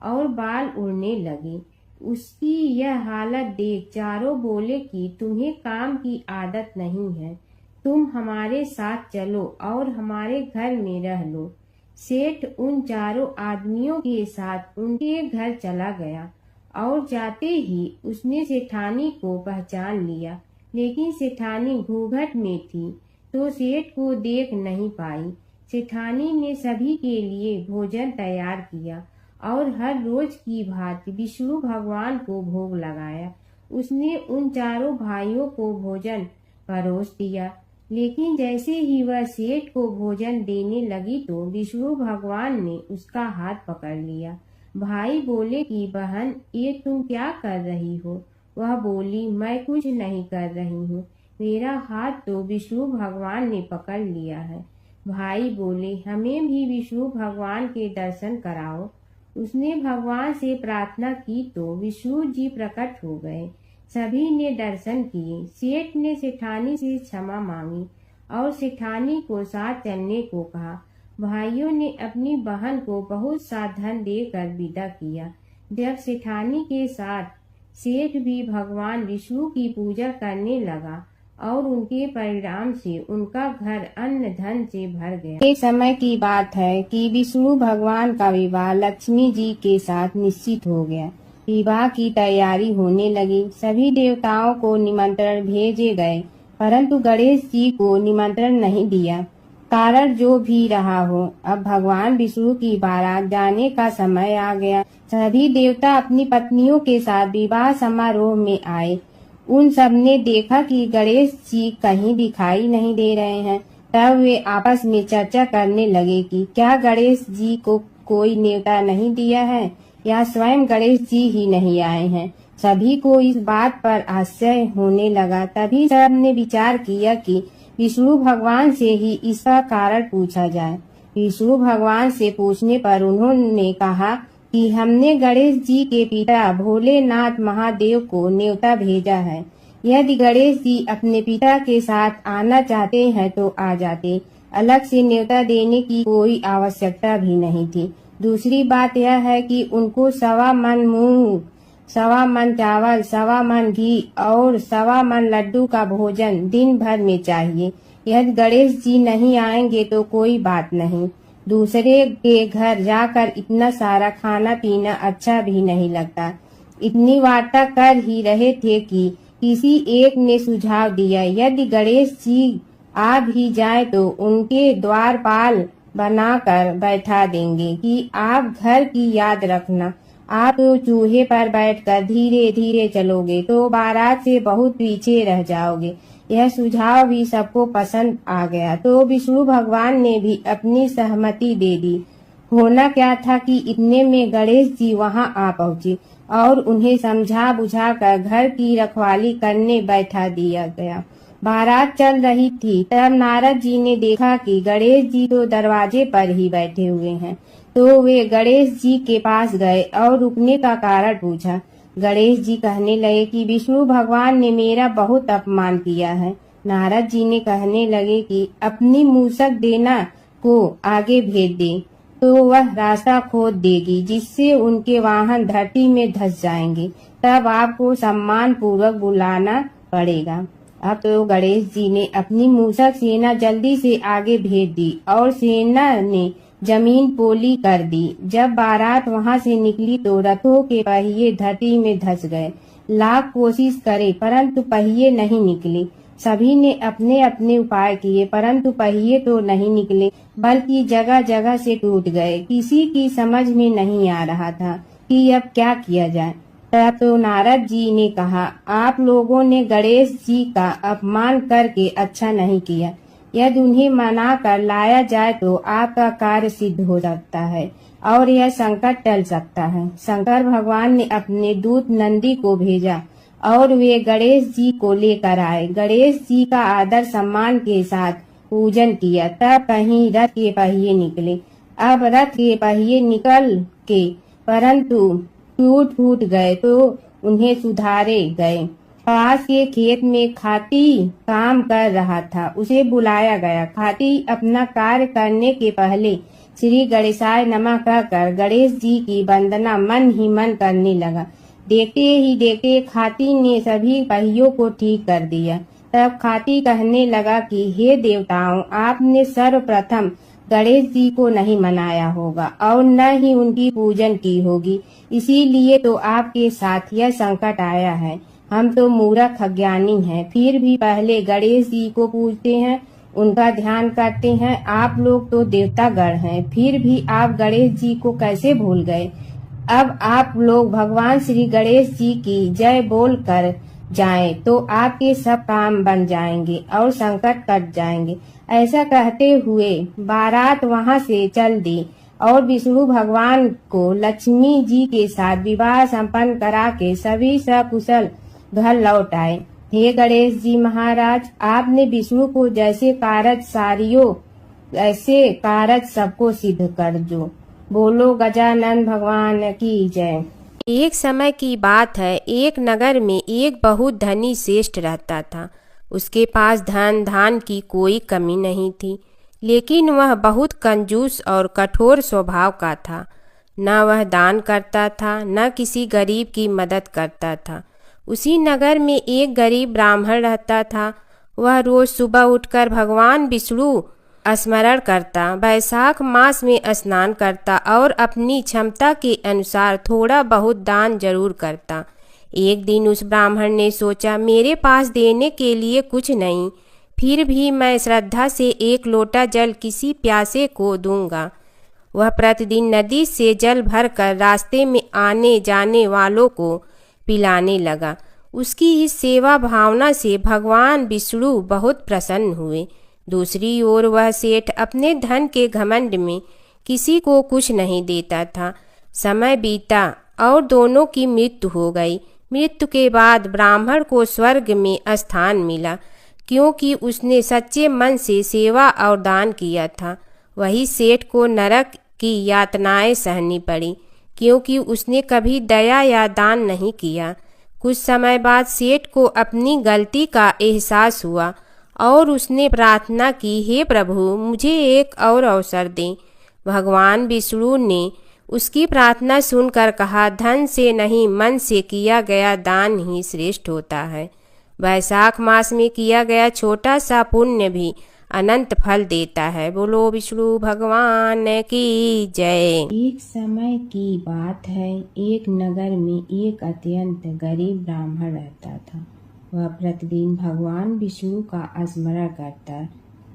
और बाल उड़ने लगे। उसकी यह हालत देख चारों बोले कि तुम्हें काम की आदत नहीं है, तुम हमारे साथ चलो और हमारे घर में रह लो। सेठ उन चारों आदमियों के साथ उनके घर चला गया और जाते ही उसने सेठानी को पहचान लिया, लेकिन सेठानी घूंघट में थी तो सेठ को देख नहीं पाई। सेठानी ने सभी के लिए भोजन तैयार किया और हर रोज की भांति विष्णु भगवान को भोग लगाया। उसने उन चारों भाइयों को भोजन परोस दिया, लेकिन जैसे ही वह सेठ को भोजन देने लगी तो विष्णु भगवान ने उसका हाथ पकड़ लिया। भाई बोले कि बहन, ये तुम क्या कर रही हो? वह बोली, मैं कुछ नहीं कर रही हूँ, मेरा हाथ तो विष्णु भगवान ने पकड़ लिया है। भाई बोले, हमें भी विष्णु भगवान के दर्शन कराओ। उसने भगवान से प्रार्थना की तो विष्णु जी प्रकट हो गए। सभी ने दर्शन किए। सेठ ने सेठानी से क्षमा मांगी और सेठानी को साथ चलने को कहा। भाइयों ने अपनी बहन को बहुत सा धन देकर विदा किया। जब सेठानी के साथ सेठ भी भगवान विष्णु की पूजा करने लगा और उनके परिणाम से उनका घर अन्न धन से भर गया। एक समय की बात है कि विष्णु भगवान का विवाह लक्ष्मी जी के साथ निश्चित हो गया। विवाह की तैयारी होने लगी। सभी देवताओं को निमंत्रण भेजे गए, परंतु गणेश जी को निमंत्रण नहीं दिया। कारण जो भी रहा हो, अब भगवान विष्णु की बारात जाने का समय आ गया। सभी देवता अपनी पत्नियों के साथ विवाह समारोह में आए। उन सब ने देखा कि गणेश जी कहीं दिखाई नहीं दे रहे हैं। तब वे आपस में चर्चा करने लगे कि क्या गणेश जी को कोई न्योता नहीं दिया है या स्वयं गणेश जी ही नहीं आए हैं। सभी को इस बात पर आश्चर्य होने लगा। तभी सब ने विचार किया कि विष्णु भगवान से ही इसका कारण पूछा जाए। विष्णु भगवान से पूछने पर उन्होंने कहा कि हमने गणेश जी के पिता भोलेनाथ महादेव को न्योता भेजा है। यदि गणेश जी अपने पिता के साथ आना चाहते हैं तो आ जाते, अलग से न्योता देने की कोई आवश्यकता भी नहीं थी। दूसरी बात यह है कि उनको 1.25 मन मूंग, 1.25 मन चावल, 1.25 मन घी और 1.25 मन लड्डू का भोजन दिन भर में चाहिए। यदि गणेश जी नहीं आएंगे तो कोई बात नहीं, दूसरे के घर जाकर इतना सारा खाना पीना अच्छा भी नहीं लगता। इतनी वार्ता कर ही रहे थे कि किसी एक ने सुझाव दिया, यदि गणेश जी आ भी जाए तो उनके द्वारपाल बनाकर बैठा देंगे कि आप घर की याद रखना। आप तो चूहे पर बैठकर धीरे धीरे चलोगे तो बारात से बहुत पीछे रह जाओगे। यह सुझाव भी सबको पसंद आ गया तो विष्णु भगवान ने भी अपनी सहमति दे दी। होना क्या था कि इतने में गणेश जी वहां आ पहुंचे और उन्हें समझा बुझा कर घर की रखवाली करने बैठा दिया गया। बारात चल रही थी तब नारद जी ने देखा कि गणेश जी तो दरवाजे पर ही बैठे हुए हैं। तो वे गणेश जी के पास गए और रुकने का कारण पूछा। गणेश जी कहने लगे कि विष्णु भगवान ने मेरा बहुत अपमान किया है। नारद जी ने कहने लगे कि अपनी मूसक देना को आगे भेज दे तो वह रास्ता खोद देगी, जिससे उनके वाहन धरती में धंस जाएंगे। तब आपको सम्मान पूर्वक बुलाना पड़ेगा। अब तो गणेश जी ने अपनी मूसक सेना जल्दी से आगे भेज दी और सेना ने जमीन पोली कर दी। जब बारात वहां से निकली तो रथों के पहिए धरती में धंस गए। लाख कोशिश करे परंतु पहिए नहीं निकले। सभी ने अपने अपने उपाय किए परंतु पहिए तो नहीं निकले, बल्कि जगह जगह से टूट गए। किसी की समझ में नहीं आ रहा था कि अब क्या किया जाए। तब तो नारद जी ने कहा, आप लोगों ने गणेश जी का अपमान करके अच्छा नहीं किया। यदि उन्हें मना कर लाया जाए तो आपका कार्य सिद्ध हो सकता है और यह संकट टल सकता है। शंकर भगवान ने अपने दूत नंदी को भेजा और वे गणेश जी को लेकर आए। गणेश जी का आदर सम्मान के साथ पूजन किया। तब कहीं रथ के पहिए निकले। अब रथ के पहिए निकल के परंतु टूट गए तो उन्हें सुधारे गए। पास के खेत में खाती काम कर रहा था, उसे बुलाया गया। खाती अपना कार्य करने के पहले श्री गणेशाय नमः कहकर गणेश जी की वंदना मन ही मन करने लगा। देखते ही देखते खाती ने सभी पहियों को ठीक कर दिया। तब खाती कहने लगा कि हे देवताओं, आपने सर्वप्रथम गणेश जी को नहीं मनाया होगा और न ही उनकी पूजन की होगी, इसीलिए तो आपके साथ यह संकट आया है। हम तो मूर्ख अज्ञानी हैं, फिर भी पहले गणेश जी को पूजते हैं, उनका ध्यान करते हैं। आप लोग तो देवतागण हैं, फिर भी आप गणेश जी को कैसे भूल गए। अब आप लोग भगवान श्री गणेश जी की जय बोल कर जाएं तो आपके सब काम बन जाएंगे और संकट कट जाएंगे। ऐसा कहते हुए बारात वहां से चल दी और विष्णु भगवान को लक्ष्मी जी के साथ विवाह संपन्न करा के सभी सकुशल घर लौट आए। हे गणेश जी महाराज, आपने विष्णु को जैसे कारज सारियो ऐसे कारज सबको सिद्ध कर जो। बोलो गजानन भगवान की जय। एक समय की बात है, एक नगर में एक बहुत धनी श्रेष्ठ रहता था। उसके पास धन धान की कोई कमी नहीं थी, लेकिन वह बहुत कंजूस और कठोर स्वभाव का था। न वह दान करता था, न किसी गरीब की मदद करता था। उसी नगर में एक गरीब ब्राह्मण रहता था। वह रोज सुबह उठकर भगवान विष्णु स्मरण करता, वैशाख मास में स्नान करता और अपनी क्षमता के अनुसार थोड़ा बहुत दान जरूर करता। एक दिन उस ब्राह्मण ने सोचा, मेरे पास देने के लिए कुछ नहीं, फिर भी मैं श्रद्धा से एक लोटा जल किसी प्यासे को दूंगा। वह प्रतिदिन नदी से जल भरकर रास्ते में आने जाने वालों को पिलाने लगा। उसकी इस सेवा भावना से भगवान विष्णु बहुत प्रसन्न हुए। दूसरी ओर वह सेठ अपने धन के घमंड में किसी को कुछ नहीं देता था। समय बीता और दोनों की मृत्यु हो गई। मृत्यु के बाद ब्राह्मण को स्वर्ग में स्थान मिला, क्योंकि उसने सच्चे मन से सेवा और दान किया था। वही सेठ को नरक की यातनाएं सहनी पड़ी, क्योंकि उसने कभी दया या दान नहीं किया। कुछ समय बाद सेठ को अपनी गलती का एहसास हुआ और उसने प्रार्थना की, हे प्रभु, मुझे एक और अवसर दें। भगवान विष्णु ने उसकी प्रार्थना सुनकर कहा, धन से नहीं मन से किया गया दान ही श्रेष्ठ होता है। वैशाख मास में किया गया छोटा सा पुण्य भी अनंत फल देता है। बोलो विष्णु भगवान की जय। एक समय की बात है, एक नगर में एक अत्यंत गरीब ब्राह्मण रहता था। वह प्रतिदिन भगवान विष्णु का स्मरण करता,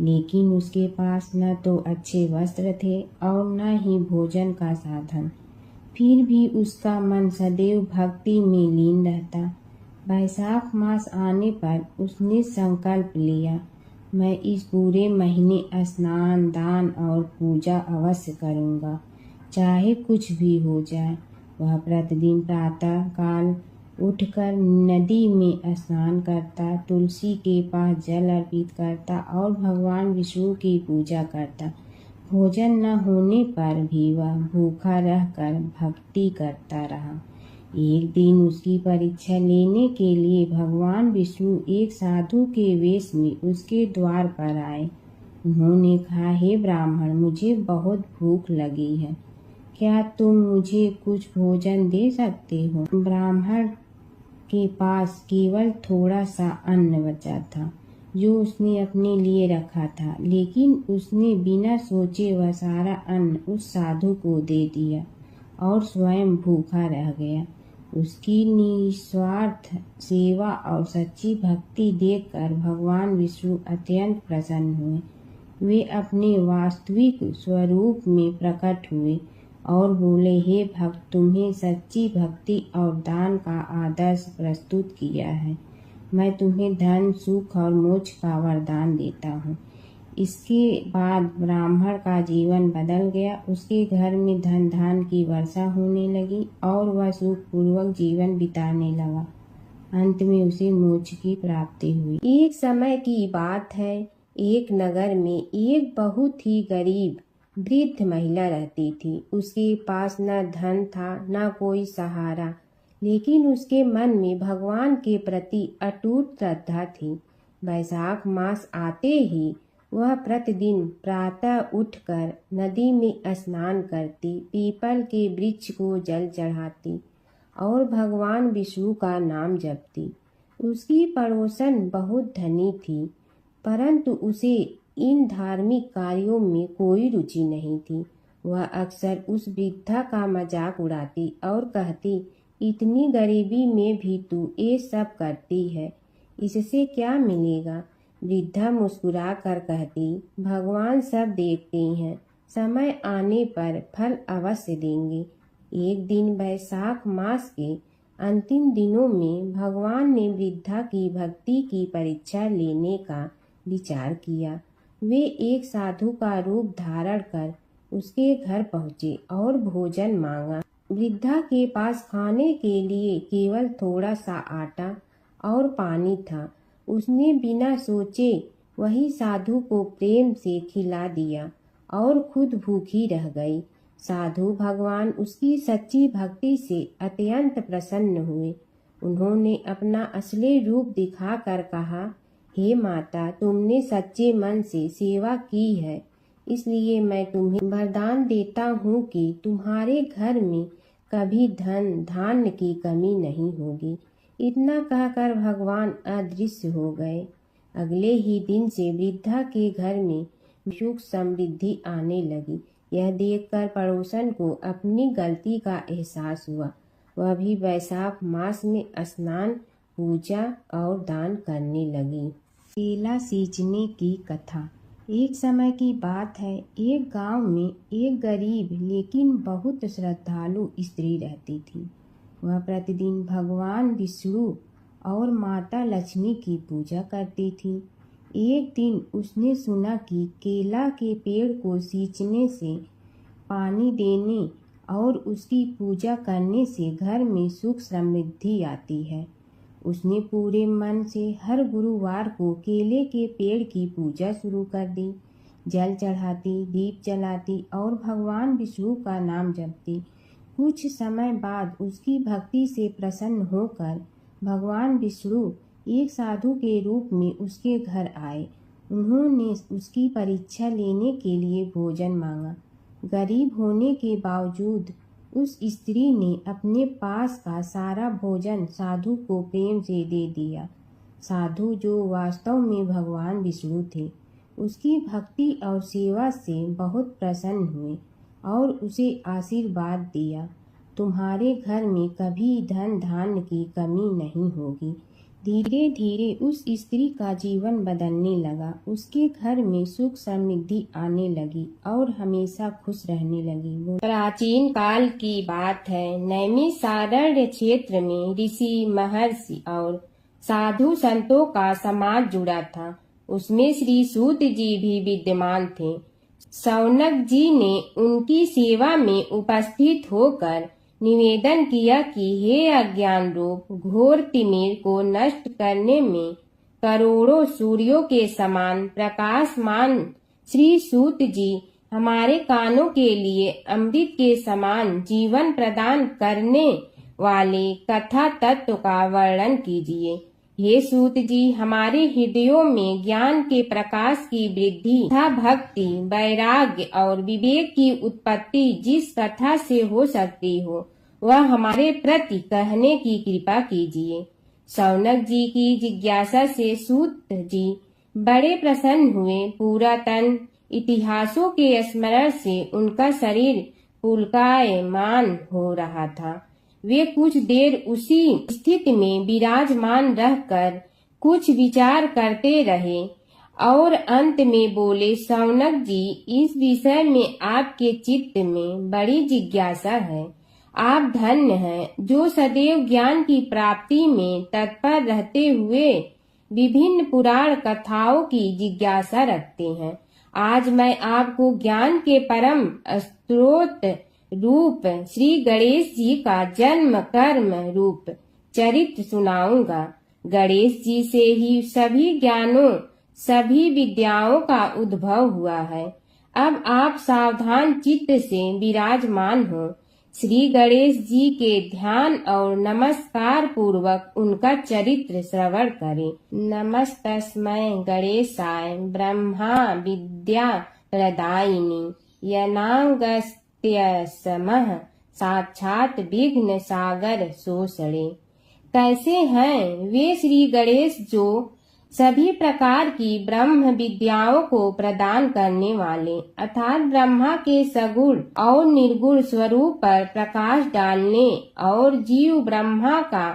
लेकिन उसके पास न तो अच्छे वस्त्र थे और न ही भोजन का साधन। फिर भी उसका मन सदैव भक्ति में लीन रहता। वैशाख मास आने पर उसने संकल्प लिया, मैं इस पूरे महीने स्नान दान और पूजा अवश्य करूँगा, चाहे कुछ भी हो जाए। वह प्रतिदिन प्रातः काल उठकर नदी में स्नान करता, तुलसी के पास जल अर्पित करता और भगवान विष्णु की पूजा करता। भोजन न होने पर भी वह भूखा रहकर भक्ति करता रहा। एक दिन उसकी परीक्षा लेने के लिए भगवान विष्णु एक साधु के वेश में उसके द्वार पर आए। उन्होंने कहा, हे ब्राह्मण, मुझे बहुत भूख लगी है, क्या तुम मुझे कुछ भोजन दे सकते हो? ब्राह्मण के पास केवल थोड़ा सा अन्न बचा था जो उसने अपने लिए रखा था, लेकिन उसने बिना सोचे वह सारा अन्न उस साधु को दे दिया और स्वयं भूखा रह गया। उसकी निस्वार्थ सेवा और सच्ची भक्ति देखकर भगवान विष्णु अत्यंत प्रसन्न हुए। वे अपने वास्तविक स्वरूप में प्रकट हुए और बोले, हे भक्त, तुम्हें सच्ची भक्ति और दान का आदर्श प्रस्तुत किया है। मैं तुम्हें धन, सुख और मोक्ष का वरदान देता हूँ। इसके बाद ब्राह्मण का जीवन बदल गया। उसके घर में धन धान्य की वर्षा होने लगी और वह सुखपूर्वक जीवन बिताने लगा। अंत में उसे मोक्ष की प्राप्ति हुई। एक समय की बात है, एक नगर में एक बहुत ही गरीब वृद्ध महिला रहती थी। उसके पास न धन था न कोई सहारा, लेकिन उसके मन में भगवान के प्रति अटूट श्रद्धा थी। वैशाख मास आते ही वह प्रतिदिन प्रातः उठकर नदी में स्नान करती, पीपल के वृक्ष को जल चढ़ाती और भगवान विष्णु का नाम जपती। उसकी पड़ोसन बहुत धनी थी, परंतु उसे इन धार्मिक कार्यों में कोई रुचि नहीं थी। वह अक्सर उस वृद्धा का मजाक उड़ाती और कहती, इतनी गरीबी में भी तू ये सब करती है, इससे क्या मिलेगा? वृद्धा मुस्कुरा कर कहती, भगवान सब देखते हैं, समय आने पर फल अवश्य देंगे। एक दिन वैशाख मास के अंतिम दिनों में भगवान ने वृद्धा की भक्ति की परीक्षा लेने का विचार किया। वे एक साधु का रूप धारण कर उसके घर पहुँचे और भोजन मांगा। वृद्धा के पास खाने के लिए केवल थोड़ा सा आटा और पानी था। उसने बिना सोचे वही साधु को प्रेम से खिला दिया और खुद भूखी रह गई। साधु भगवान उसकी सच्ची भक्ति से अत्यंत प्रसन्न हुए। उन्होंने अपना असली रूप दिखाकर कहा, हे माता, तुमने सच्चे मन से सेवा की है, इसलिए मैं तुम्हें वरदान देता हूँ कि तुम्हारे घर में कभी धन धान्य की कमी नहीं होगी। इतना कहकर भगवान अदृश्य हो गए। अगले ही दिन से वृद्धा के घर में सुख समृद्धि आने लगी। यह देखकर पड़ोसन को अपनी गलती का एहसास हुआ। वह भी वैशाख मास में स्नान, पूजा और दान करने लगी। केला सींचने की कथा। एक समय की बात है, एक गांव में एक गरीब लेकिन बहुत श्रद्धालु स्त्री रहती थी। वह प्रतिदिन भगवान विष्णु और माता लक्ष्मी की पूजा करती थी। एक दिन उसने सुना कि केला के पेड़ को सींचने से, पानी देने और उसकी पूजा करने से घर में सुख समृद्धि आती है। उसने पूरे मन से हर गुरुवार को केले के पेड़ की पूजा शुरू कर दी। जल चढ़ाती, दीप जलाती और भगवान विष्णु का नाम जपती। कुछ समय बाद उसकी भक्ति से प्रसन्न होकर भगवान विष्णु एक साधु के रूप में उसके घर आए। उन्होंने उसकी परीक्षा लेने के लिए भोजन मांगा। गरीब होने के बावजूद उस स्त्री ने अपने पास का सारा भोजन साधु को प्रेम से दे दिया। साधु, जो वास्तव में भगवान विष्णु थे, उसकी भक्ति और सेवा से बहुत प्रसन्न हुए और उसे आशीर्वाद दिया, तुम्हारे घर में कभी धन धान्य की कमी नहीं होगी। धीरे धीरे उस स्त्री का जीवन बदलने लगा। उसके घर में सुख समृद्धि आने लगी और हमेशा खुश रहने लगी। प्राचीन काल की बात है। नैमिषारण्य क्षेत्र में ऋषि, महर्षि और साधु संतों का समाज जुड़ा था। उसमें श्री सूत जी भी विद्यमान थे। शौनक जी ने उनकी सेवा में उपस्थित होकर निवेदन किया कि हे अज्ञान रूप घोर तिमिर को नष्ट करने में करोड़ों सूर्यों के समान प्रकाशमान श्री सूत जी हमारे कानों के लिए अमृत के समान जीवन प्रदान करने वाले कथा तत्व का वर्णन कीजिए। हे सूत जी, हमारे हृदयों में ज्ञान के प्रकाश की वृद्धि तथा भक्ति, वैराग्य और विवेक की उत्पत्ति जिस कथा से हो सकती हो वह हमारे प्रति कहने की कृपा कीजिए। शौनक जी की जिज्ञासा से सूत जी बड़े प्रसन्न हुए। पुरातन इतिहासों के स्मरण से उनका शरीर पुलकायमान हो रहा था। वे कुछ देर उसी स्थिति में विराजमान रहकर कुछ विचार करते रहे और अंत में बोले, शौनक जी, इस विषय में आपके चित्त में बड़ी जिज्ञासा है। आप धन्य हैं जो सदैव ज्ञान की प्राप्ति में तत्पर रहते हुए विभिन्न पुराण कथाओं की जिज्ञासा रखते हैं। आज मैं आपको ज्ञान के परम स्रोत रूप श्री गणेश जी का जन्म कर्म रूप चरित्र सुनाऊंगा। गणेश जी से ही सभी ज्ञानों सभी विद्याओं का उद्भव हुआ है। अब आप सावधान चित्त से विराजमान हो। श्री गणेश जी के ध्यान और नमस्कार पूर्वक उनका चरित्र श्रवण करें। नमस्तस्मै गणेशाय ब्रह्मा विद्या प्रदायिनी यनागस्त्यसमः साक्षात विघ्न सागर सोषणे। कैसे हैं वे श्री गणेश जो सभी प्रकार की ब्रह्म विद्याओं को प्रदान करने वाले अर्थात ब्रह्मा के सगुण और निर्गुण स्वरूप पर प्रकाश डालने और जीव ब्रह्मा का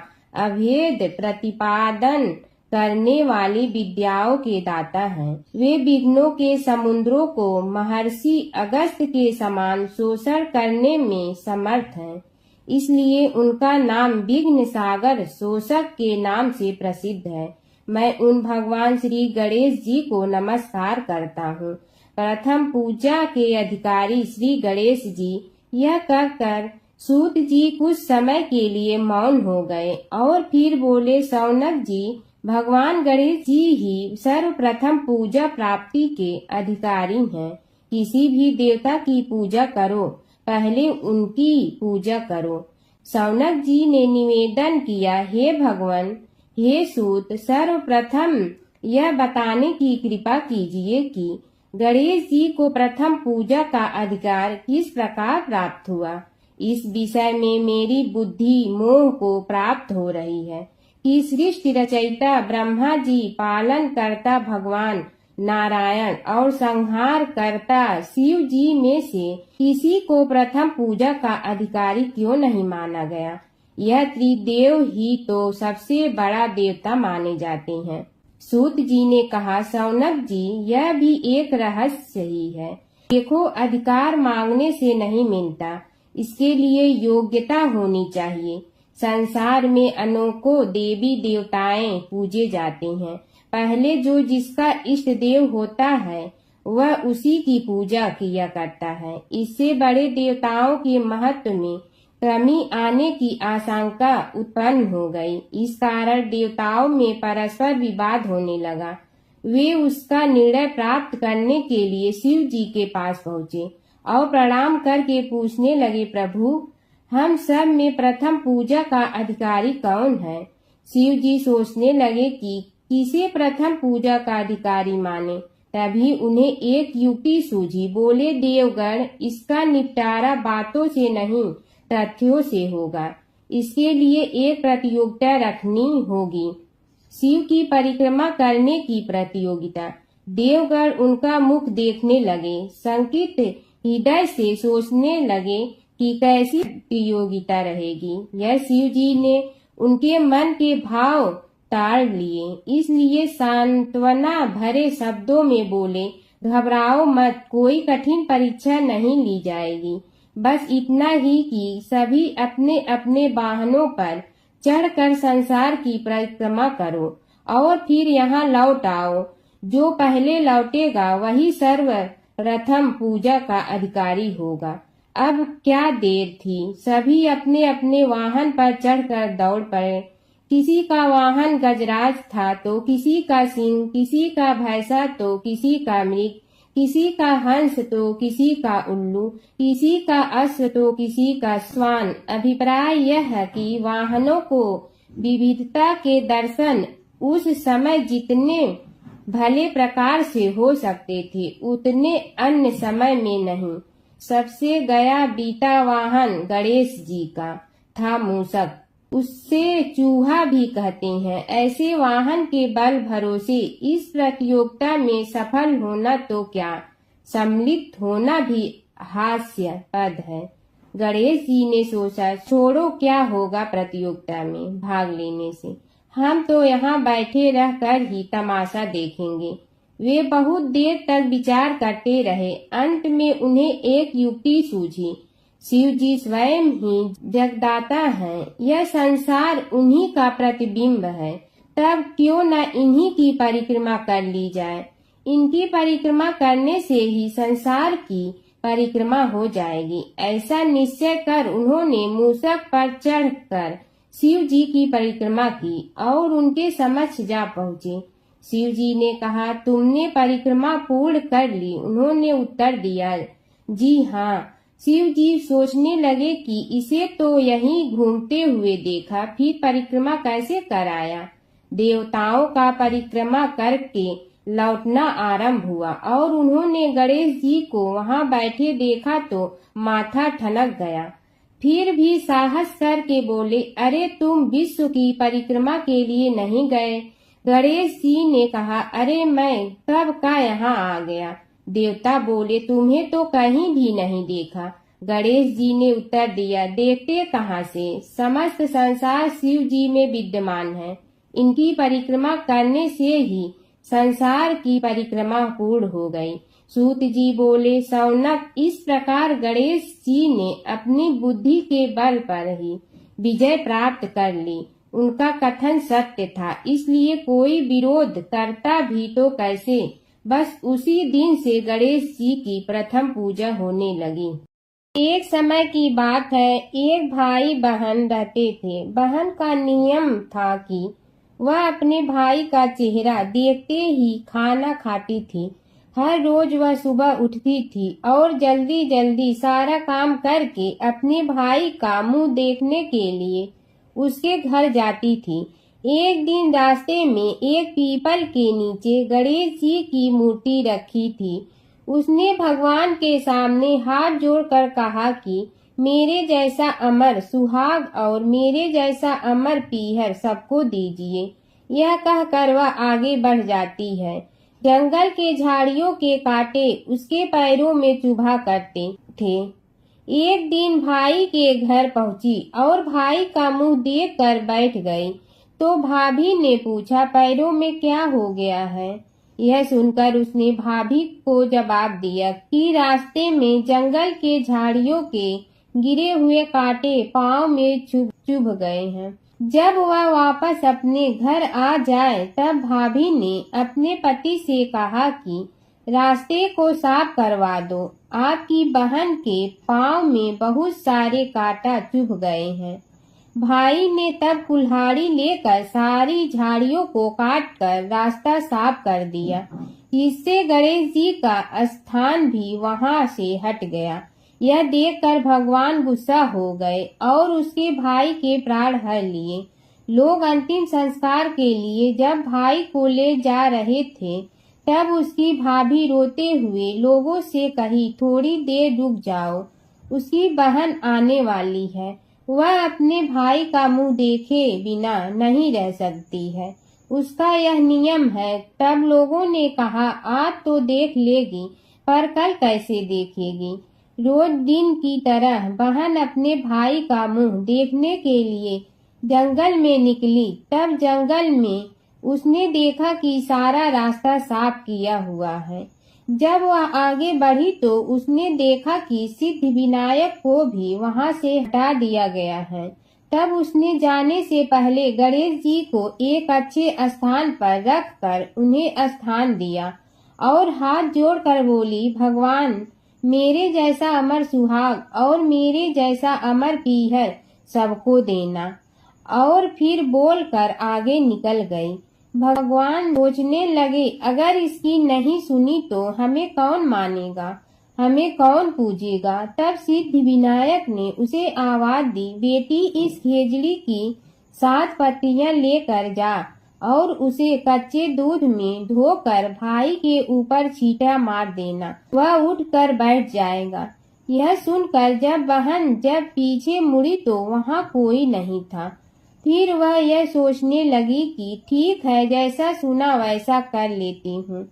अभेद प्रतिपादन करने वाली विद्याओं के दाता हैं। वे विघ्नों के समुद्रों को महर्षि अगस्त्य के समान शोषण करने में समर्थ हैं। इसलिए उनका नाम विघ्न सागर शोषक के नाम से प्रसिद्ध है। मैं उन भगवान श्री गणेश जी को नमस्कार करता हूँ। प्रथम पूजा के अधिकारी श्री गणेश जी यह कहकर सूत जी कुछ समय के लिए मौन हो गए और फिर बोले, शौनक जी, भगवान गणेश जी ही सर्वप्रथम पूजा प्राप्ति के अधिकारी हैं। किसी भी देवता की पूजा करो, पहले उनकी पूजा करो। शौनक जी ने निवेदन किया, हे भगवान, हे सूत, सर्वप्रथम यह बताने की कृपा कीजिए कि गणेश जी को प्रथम पूजा का अधिकार किस प्रकार प्राप्त हुआ। इस विषय में मेरी बुद्धि मोह को प्राप्त हो रही है कि सृष्टि रचयिता ब्रह्मा जी, पालन करता भगवान नारायण और संहार करता शिव जी में से किसी को प्रथम पूजा का अधिकारी क्यों नहीं माना गया। यह त्रिदेव ही तो सबसे बड़ा देवता माने जाते हैं। सूत जी ने कहा, शौनक जी, यह भी एक रहस्य ही है। देखो, अधिकार मांगने से नहीं मिलता, इसके लिए योग्यता होनी चाहिए। संसार में अनेकों देवी देवताएं पूजे जाते हैं। पहले जो जिसका इष्ट देव होता है वह उसी की पूजा किया करता है। इससे बड़े देवताओं के महत्व में कमी आने की आशंका उत्पन्न हो गई। इस कारण देवताओं में परस्पर विवाद होने लगा। वे उसका निर्णय प्राप्त करने के लिए शिव जी के पास पहुँचे और प्रणाम करके पूछने लगे, प्रभु, हम सब में प्रथम पूजा का अधिकारी कौन है। शिव जी सोचने लगे कि किसे प्रथम पूजा का अधिकारी माने। तभी उन्हें एक युक्ति सूझी। बोले, देवगण, इसका निपटारा बातों से नहीं तथ्यों से होगा। इसके लिए एक प्रतियोगिता रखनी होगी, शिव की परिक्रमा करने की प्रतियोगिता। देवगण उनका मुख देखने लगे, शंकित हृदय से सोचने लगे कि कैसी प्रतियोगिता रहेगी। यह शिव जी ने उनके मन के भाव ताड़ लिए, इसलिए सांत्वना भरे शब्दों में बोले, घबराओ मत, कोई कठिन परीक्षा नहीं ली जाएगी। बस इतना ही कि सभी अपने अपने वाहनों पर चढ़कर संसार की परिक्रमा करो और फिर यहाँ लौट आओ। जो पहले लौटेगा वही सर्वप्रथम पूजा का अधिकारी होगा। अब क्या देर थी। सभी अपने अपने वाहन पर चढ़कर दौड़ पड़े। किसी का वाहन गजराज था तो किसी का सिंह, किसी का भैंसा तो किसी का मृग, किसी का हंस तो किसी का उल्लू, किसी का अश्व तो किसी का श्वान। अभिप्राय यह है कि वाहनों को विविधता के दर्शन उस समय जितने भले प्रकार से हो सकते थे उतने अन्य समय में नहीं। सबसे गया बीता वाहन गणेश जी का था मूषक, उससे चूहा भी कहते हैं। ऐसे वाहन के बल भरोसे इस प्रतियोगिता में सफल होना तो क्या, सम्मिलित होना भी हास्यास्पद है। गणेश जी ने सोचा, छोड़ो, क्या होगा प्रतियोगिता में भाग लेने से, हम तो यहाँ बैठे रहकर ही तमाशा देखेंगे। वे बहुत देर तक विचार करते रहे। अंत में उन्हें एक युक्ति सूझी। शिव जी स्वयं ही जगदाता हैं, यह संसार उन्हीं का प्रतिबिंब है, तब क्यों न इन्हीं की परिक्रमा कर ली जाए। इनकी परिक्रमा करने से ही संसार की परिक्रमा हो जाएगी। ऐसा निश्चय कर उन्होंने मूषक पर चढ़कर शिव जी की परिक्रमा की और उनके समक्ष जा पहुँचे। शिव जी ने कहा, तुमने परिक्रमा पूर्ण कर ली? उन्होंने उत्तर दिया, जी हाँ। शिव जी सोचने लगे कि इसे तो यहीं घूमते हुए देखा, फिर परिक्रमा कैसे कराया। देवताओं का परिक्रमा करके लौटना आरंभ हुआ और उन्होंने गणेश जी को वहां बैठे देखा तो माथा ठनक गया। फिर भी साहस करके बोले, अरे तुम विश्व की परिक्रमा के लिए नहीं गए? गणेश जी ने कहा, अरे मैं कब का यहाँ आ गया। देवता बोले, तुम्हें तो कहीं भी नहीं देखा। गणेश जी ने उत्तर दिया, देखते कहाँ से, समस्त संसार शिव जी में विद्यमान है। इनकी परिक्रमा करने से ही संसार की परिक्रमा पूर्ण हो गई। सूत जी बोले, शौनक, इस प्रकार गणेश जी ने अपनी बुद्धि के बल पर ही विजय प्राप्त कर ली। उनका कथन सत्य था, इसलिए कोई विरोध करता भी तो कैसे। बस उसी दिन से गणेश जी की प्रथम पूजा होने लगी। एक समय की बात है, एक भाई बहन रहते थे। बहन का नियम था कि वह अपने भाई का चेहरा देखते ही खाना खाती थी। हर रोज वह सुबह उठती थी और जल्दी जल्दी सारा काम करके अपने भाई का मुंह देखने के लिए उसके घर जाती थी। एक दिन रास्ते में एक पीपल के नीचे गणेश जी की मूर्ति रखी थी। उसने भगवान के सामने हाथ जोड़कर कहा कि मेरे जैसा अमर सुहाग और मेरे जैसा अमर पीहर सबको दीजिए। यह कहकर वह आगे बढ़ जाती है। जंगल के झाड़ियों के कांटे उसके पैरों में चुभा करते थे। एक दिन भाई के घर पहुंची और भाई का मुंह देखकर बैठ गई तो भाभी ने पूछा, पैरों में क्या हो गया है। यह सुनकर उसने भाभी को जवाब दिया कि रास्ते में जंगल के झाड़ियों के गिरे हुए कांटे पांव में चुभ गए हैं। जब वह वापस अपने घर आ जाए तब भाभी ने अपने पति से कहा कि रास्ते को साफ करवा दो, आपकी बहन के पांव में बहुत सारे कांटा चुभ गए हैं। भाई ने तब कुल्हाड़ी लेकर सारी झाड़ियों को काटकर रास्ता साफ कर दिया, जिससे गणेश जी का स्थान भी वहां से हट गया। यह देखकर भगवान गुस्सा हो गए और उसके भाई के प्राण हर लिए। लोग अंतिम संस्कार के लिए जब भाई को ले जा रहे थे तब उसकी भाभी रोते हुए लोगों से कही, थोड़ी देर रुक जाओ, उसकी बहन आने वाली है। वह अपने भाई का मुंह देखे बिना नहीं रह सकती है, उसका यह नियम है। तब लोगों ने कहा, आज तो देख लेगी पर कल कैसे देखेगी। रोज दिन की तरह बहन अपने भाई का मुंह देखने के लिए जंगल में निकली। तब जंगल में उसने देखा कि सारा रास्ता साफ किया हुआ है। जब वह आगे बढ़ी तो उसने देखा कि सिद्धि विनायक को भी वहां से हटा दिया गया है। तब उसने जाने से पहले गणेश जी को एक अच्छे स्थान पर रखकर उन्हें स्थान दिया और हाथ जोड़कर बोली, भगवान, मेरे जैसा अमर सुहाग और मेरे जैसा अमर पीहर सबको देना। और फिर बोलकर आगे निकल गई। भगवान सोचने लगे, अगर इसकी नहीं सुनी तो हमें कौन मानेगा, हमें कौन पूजेगा। तब सिद्धि विनायक ने उसे आवाज दी, बेटी इस खेजड़ी की 7 पत्तियां लेकर जा और उसे कच्चे दूध में धोकर भाई के ऊपर छींटा मार देना, वह उठकर बैठ जाएगा। यह सुनकर जब पीछे मुड़ी तो वहाँ कोई नहीं था। फिर वह यह सोचने लगी कि ठीक है, जैसा सुना वैसा कर लेती हूँ।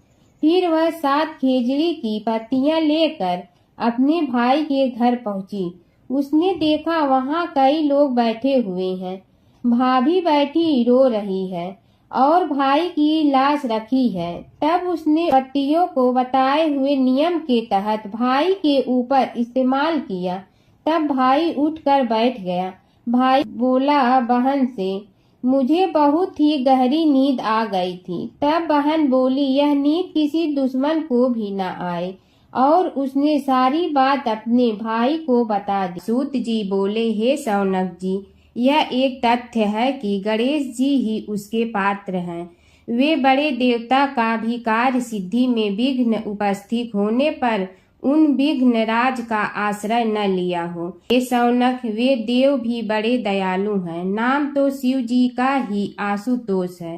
फिर वह 7 खेजड़ी की पत्तियां लेकर अपने भाई के घर पहुंची। उसने देखा वहाँ कई लोग बैठे हुए हैं। भाभी बैठी रो रही है और भाई की लाश रखी है। तब उसने पत्तियों को बताए हुए नियम के तहत भाई के ऊपर इस्तेमाल किया। तब भाई उठकर बैठ गया। भाई बोला बहन से, मुझे बहुत ही गहरी नींद आ गई थी। तब बहन बोली, यह नींद किसी दुश्मन को भी न आए। और उसने सारी बात अपने भाई को बता दी। सूत जी बोले, हे शौनक जी, यह एक तथ्य है कि गणेश जी ही उसके पात्र हैं। वे बड़े देवता का भी कार्य सिद्धि में विघ्न उपस्थित होने पर उन विघ्न राज का आश्रय न लिया हो। हे शौनक, वे देव भी बड़े दयालु हैं। नाम तो शिव जी का ही आशुतोष है,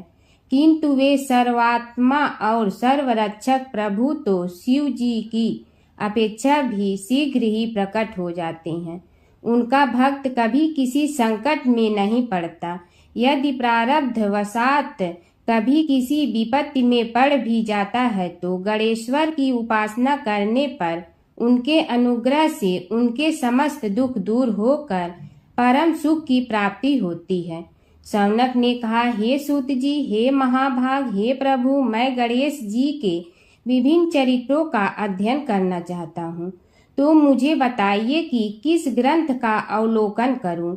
किंतु वे सर्वात्मा और सर्वरक्षक प्रभु तो शिव जी की अपेक्षा भी शीघ्र ही प्रकट हो जाते हैं। उनका भक्त कभी किसी संकट में नहीं पड़ता। यदि प्रारब्ध वशात कभी किसी विपत्ति में पड़ भी जाता है तो गणेश्वर की उपासना करने पर उनके अनुग्रह से उनके समस्त दुख दूर होकर परम सुख की प्राप्ति होती है। शौनक ने कहा, हे सूत जी, हे महाभाग, हे प्रभु, मैं गणेश जी के विभिन्न चरित्रों का अध्ययन करना चाहता हूँ, तो मुझे बताइए कि किस ग्रंथ का अवलोकन करूं।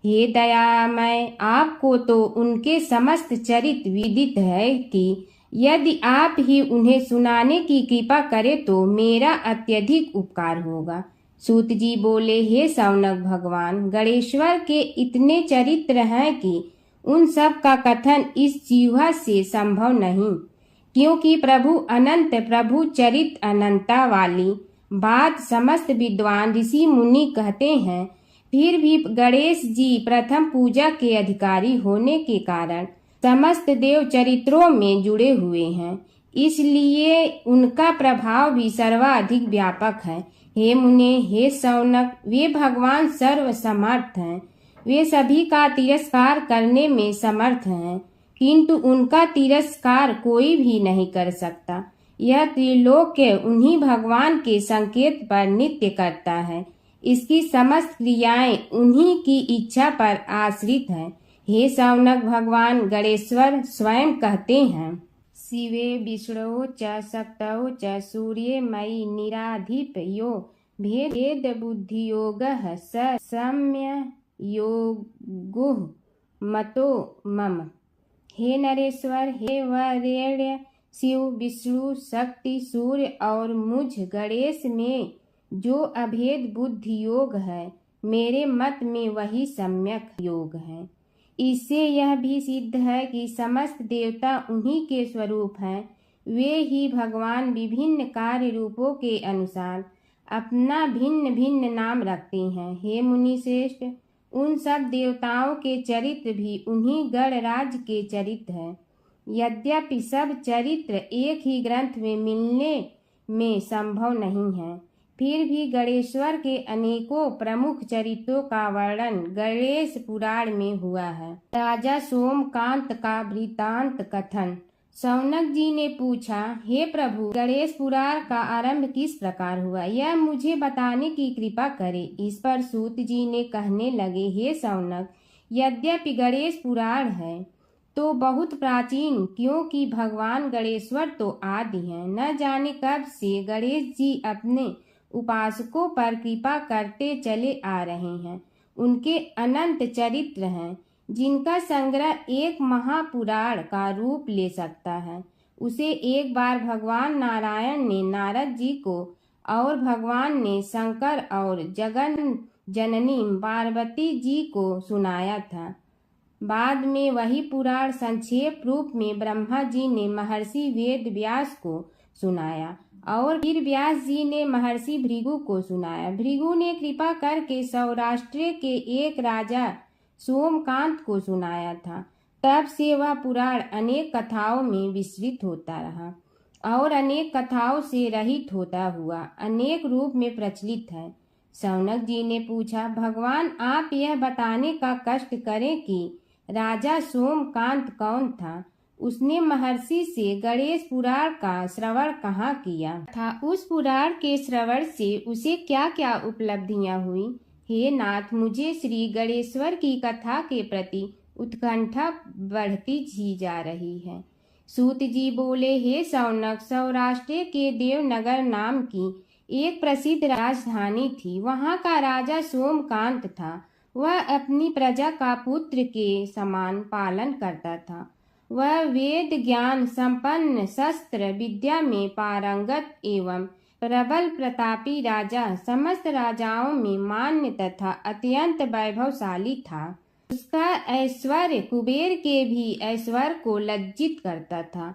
हे दयामय, आपको तो उनके समस्त चरित्र विदित है कि यदि आप ही उन्हें सुनाने की कृपा करें तो मेरा अत्यधिक उपकार होगा। सूत जी बोले, हे शौनक भगवान, गणेश्वर के इतने चरित्र हैं कि उन सब का कथन इस जीवा से संभव नहीं, क्योंकि प्रभु अनंत, प्रभु चरित्र अनंता वाली बात समस्त विद्वान ऋषि मुनि कहते हैं। फिर भी गणेश जी प्रथम पूजा के अधिकारी होने के कारण समस्त देव चरित्रों में जुड़े हुए हैं, इसलिए उनका प्रभाव भी सर्वाधिक व्यापक है। हे मुने, हे शौनक, वे भगवान सर्व समर्थ हैं। वे सभी का तिरस्कार करने में समर्थ हैं, किंतु उनका तिरस्कार कोई भी नहीं कर सकता। यह त्रिलोक्य उन्हीं भगवान के संकेत पर नित्य करता है। इसकी समस्त क्रियाएं उन्हीं की इच्छा पर आश्रित है। हे शौनक भगवान गणेश्वर स्वयं कहते हैं, शिवे विष्णु च शक्तौ च सूर्ये मयि निराधिप यो भेद बुद्धि योगः स सम्य योगो मतो मम। हे नरेश्वर, हे वरेण्य, शिव, विष्णु, शक्ति, सूर्य और मुझ गणेश में जो अभेद बुद्धि योग है, मेरे मत में वही सम्यक योग है। इससे यह भी सिद्ध है कि समस्त देवता उन्हीं के स्वरूप हैं। वे ही भगवान विभिन्न कार्य रूपों के अनुसार अपना भिन्न भिन्न नाम रखते हैं। हे मुनि श्रेष्ठ, उन सब देवताओं के चरित्र भी उन्हीं गणराज के चरित्र हैं। यद्यपि सब चरित्र एक ही ग्रंथ में मिलने में संभव नहीं है, फिर भी गणेश्वर के अनेकों प्रमुख चरित्रों का वर्णन गणेश पुराण में हुआ है। राजा सोमकांत का वृत्तांत कथन। शौनक जी ने पूछा, हे प्रभु, गणेश पुराण का आरंभ किस प्रकार हुआ, यह मुझे बताने की कृपा करे। इस पर सूत जी ने कहने लगे, हे शौनक, यद्यपि गणेश पुराण है तो बहुत प्राचीन, क्योंकि भगवान गणेश्वर तो आदि हैं। न जाने कब से गणेश जी अपने उपासकों पर कृपा करते चले आ रहे हैं। उनके अनंत चरित्र हैं, जिनका संग्रह एक महापुराण का रूप ले सकता है। उसे एक बार भगवान नारायण ने नारद जी को और भगवान ने शंकर और जगन जननी पार्वती जी को सुनाया था। बाद में वही पुराण संक्षेप रूप में ब्रह्मा जी ने महर्षि वेद व्यास को सुनाया और फिर व्यास जी ने महर्षि भृगु को सुनाया। भृगु ने कृपा करके सौराष्ट्र के एक राजा सोमकांत को सुनाया था। तब से वह पुराण अनेक कथाओं में विस्तृत होता रहा और अनेक कथाओं से रहित होता हुआ अनेक रूप में प्रचलित है। शौनक जी ने पूछा, भगवान आप यह बताने का कष्ट करें कि राजा सोमकांत कौन था? उसने महर्षि से गणेश पुराण का श्रवण कहाँ किया था? उस पुराण के श्रवण से उसे क्या क्या उपलब्धियां हुई? हे नाथ, मुझे श्री गणेश्वर की कथा के प्रति उत्कंठा बढ़ती ही जा रही है। सूत जी बोले, हे शौनक, सौराष्ट्र के देवनगर नाम की एक प्रसिद्ध राजधानी थी। वहाँ का राजा सोमकांत था। वह अपनी प्रजा का पुत्र के समान पालन करता था। वह वेद ज्ञान संपन्न, शस्त्र विद्या में पारंगत एवं प्रबल प्रतापी राजा, समस्त राजाओं में मान्य तथा अत्यंत वैभवशाली था। उसका ऐश्वर्य कुबेर के भी ऐश्वर्य को लज्जित करता था।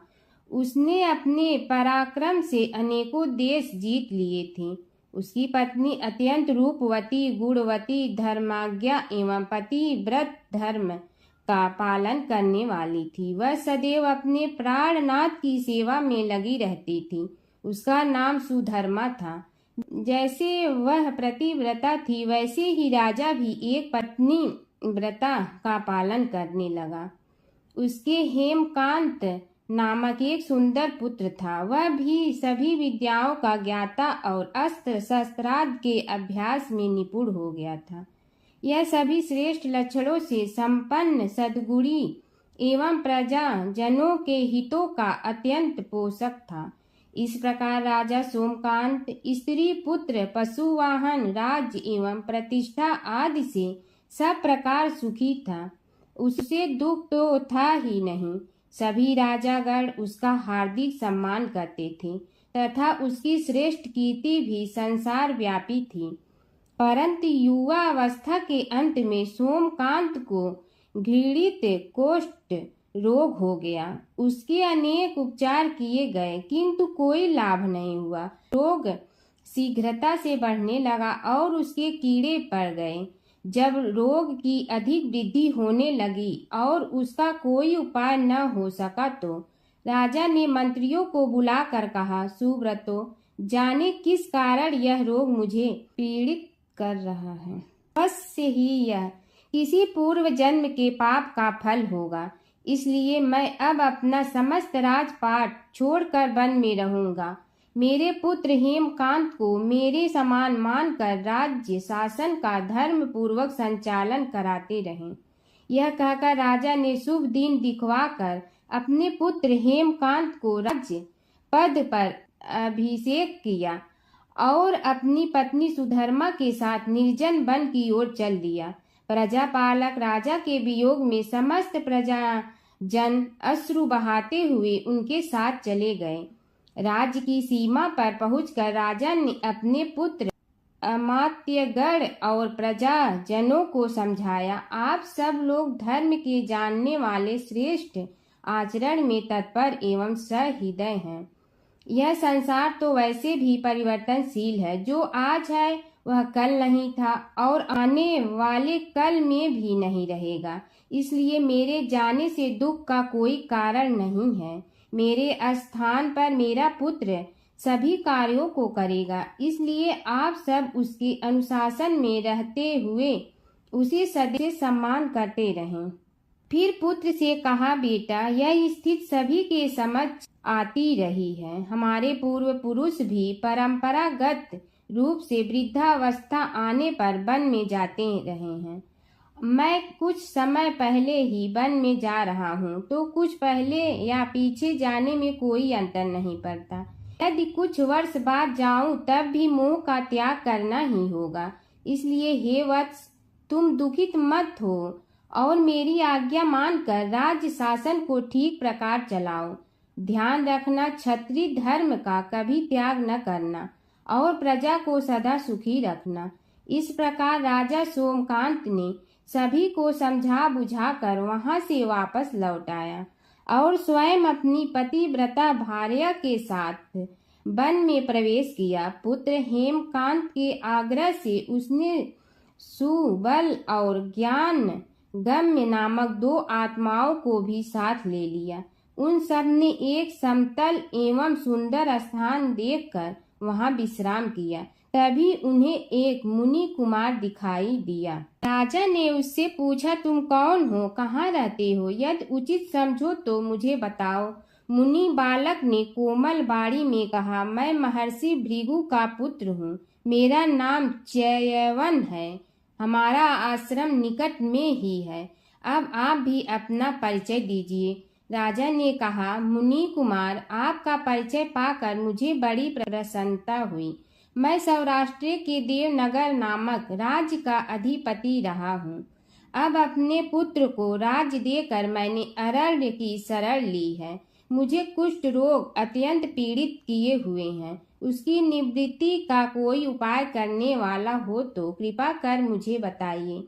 उसने अपने पराक्रम से अनेकों देश जीत लिए थे। उसकी पत्नी अत्यंत रूपवती, गुणवती, धर्माज्ञा एवं पतिव्रत धर्म का पालन करने वाली थी। वह सदैव अपने प्राणनाथ की सेवा में लगी रहती थी। उसका नाम सुधर्मा था। जैसे वह प्रतिव्रता थी, वैसे ही राजा भी एक पत्नी व्रता का पालन करने लगा। उसके हेमकांत नामक एक सुंदर पुत्र था। वह भी सभी विद्याओं का ज्ञाता और अस्त्र शस्त्रादि के अभ्यास में निपुण हो गया था। यह सभी श्रेष्ठ लक्षणों से संपन्न, सद्गुणी एवं प्रजा जनों के हितों का अत्यंत पोषक था। इस प्रकार राजा सोमकांत स्त्री, पुत्र, पशु, वाहन, राज्य एवं प्रतिष्ठा आदि से सब प्रकार सुखी था। उससे दुख तो था ही नहीं। सभी राजागण उसका हार्दिक सम्मान करते थे तथा उसकी श्रेष्ठ कीर्ति भी संसार व्यापी थी। परंतु युवावस्था के अंत में सोमकांत को घृणित कोष्ठ रोग हो गया। उसके अनेक उपचार किए गए किंतु कोई लाभ नहीं हुआ। रोग शीघ्रता से बढ़ने लगा और उसके कीड़े पड़ गए। जब रोग की अधिक वृद्धि होने लगी और उसका कोई उपाय न हो सका तो राजा ने मंत्रियों को बुलाकर कहा, सुव्रतो, जाने किस कारण यह रोग मुझे पीड़ित कर रहा है। अवश्य ही यह किसी पूर्व जन्म के पाप का फल होगा। इसलिए मैं अब अपना समस्त राजपाट छोड़कर वन में रहूंगा। मेरे पुत्र हेमकांत को मेरे समान मानकर राज्य शासन का धर्म पूर्वक संचालन कराते रहें। यह कहकर राजा ने शुभ दिन दिखवाकर अपने पुत्र हेमकांत को राज्य पद पर अभिषेक किया और अपनी पत्नी सुधर्मा के साथ निर्जन वन की ओर चल दिया। प्रजापालक राजा के वियोग में समस्त प्रजा जन अश्रु बहाते हुए उनके साथ चले गए। राज्य की सीमा पर पहुंचकर राजा ने अपने पुत्र अमात्यगण और प्रजा जनों को समझाया, आप सब लोग धर्म के जानने वाले, श्रेष्ठ आचरण में तत्पर एवं सहृदय हैं। यह संसार तो वैसे भी परिवर्तनशील है। जो आज है वह कल नहीं था और आने वाले कल में भी नहीं रहेगा। इसलिए मेरे जाने से दुख का कोई कारण नहीं है। मेरे स्थान पर मेरा पुत्र सभी कार्यों को करेगा। इसलिए आप सब उसके अनुशासन में रहते हुए उसे सदैव सम्मान करते रहें। फिर पुत्र से कहा, बेटा, यह स्थिति सभी के समझ आती रही है। हमारे पूर्व पुरुष भी परंपरागत रूप से वृद्धावस्था आने पर वन में जाते रहे हैं। मैं कुछ समय पहले ही वन में जा रहा हूँ तो कुछ पहले या पीछे जाने में कोई अंतर नहीं पड़ता। यदि कुछ वर्ष बाद जाऊं तब भी मोह का त्याग करना ही होगा। इसलिए हे वत्स, तुम दुखित मत हो और मेरी आज्ञा मानकर राज्य शासन को ठीक प्रकार चलाओ। ध्यान रखना, क्षत्रिय धर्म का कभी त्याग न करना और प्रजा को सदा सुखी रखना। इस प्रकार राजा सोमकांत ने सभी को समझा बुझा कर वहां से वापस लौट आया और स्वयं अपनी पतिव्रता भार्या के साथ वन में प्रवेश किया। पुत्र हेमकांत के आग्रह से उसने सुबल और ज्ञान गम्य नामक 2 आत्माओं को भी साथ ले लिया। उन सब ने एक समतल एवं सुंदर स्थान देखकर वहां विश्राम किया। तभी उन्हें एक मुनि कुमार दिखाई दिया। राजा ने उससे पूछा, तुम कौन हो, कहाँ रहते हो? यदि उचित समझो तो मुझे बताओ। मुनि बालक ने कोमल बाड़ी में कहा, मैं महर्षि भृगु का पुत्र हूँ। मेरा नाम च्यवन है। हमारा आश्रम निकट में ही है। अब आप भी अपना परिचय दीजिए। राजा ने कहा, मुनि कुमार, आपका परिचय पाकर मुझे बड़ी प्रसन्नता हुई। मैं सौराष्ट्र के देवनगर नामक राज्य का अधिपति रहा हूँ। अब अपने पुत्र को राज्य देकर मैंने अरण्य की शरण ली है। मुझे कुष्ठ रोग अत्यंत पीड़ित किए हुए हैं। उसकी निवृत्ति का कोई उपाय करने वाला हो तो कृपा कर मुझे बताइए।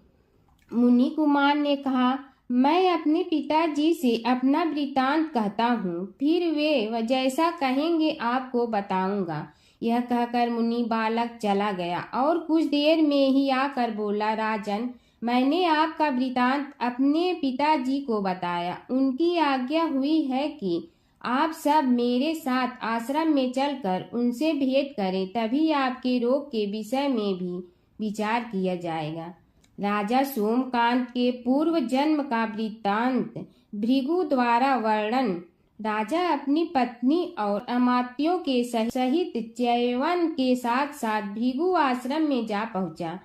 मुनि कुमार ने कहा, मैं अपने पिताजी से अपना वृतांत कहता हूँ, फिर वे जैसा कहेंगे आपको बताऊंगा। यह कहकर मुनि बालक चला गया और कुछ देर में ही आकर बोला, राजन, मैंने आपका वृतांत अपने पिताजी को बताया। उनकी आज्ञा हुई है कि आप सब मेरे साथ आश्रम में चलकर उनसे भेंट करें, तभी आपके रोग के विषय में भी विचार किया जाएगा। राजा सोमकांत के पूर्व जन्म का वृत्तांत भृगु द्वारा वर्णन। राजा अपनी पत्नी और अमात्यों के सहित च्यवन के साथ साथ भृगु आश्रम में जा पहुंचा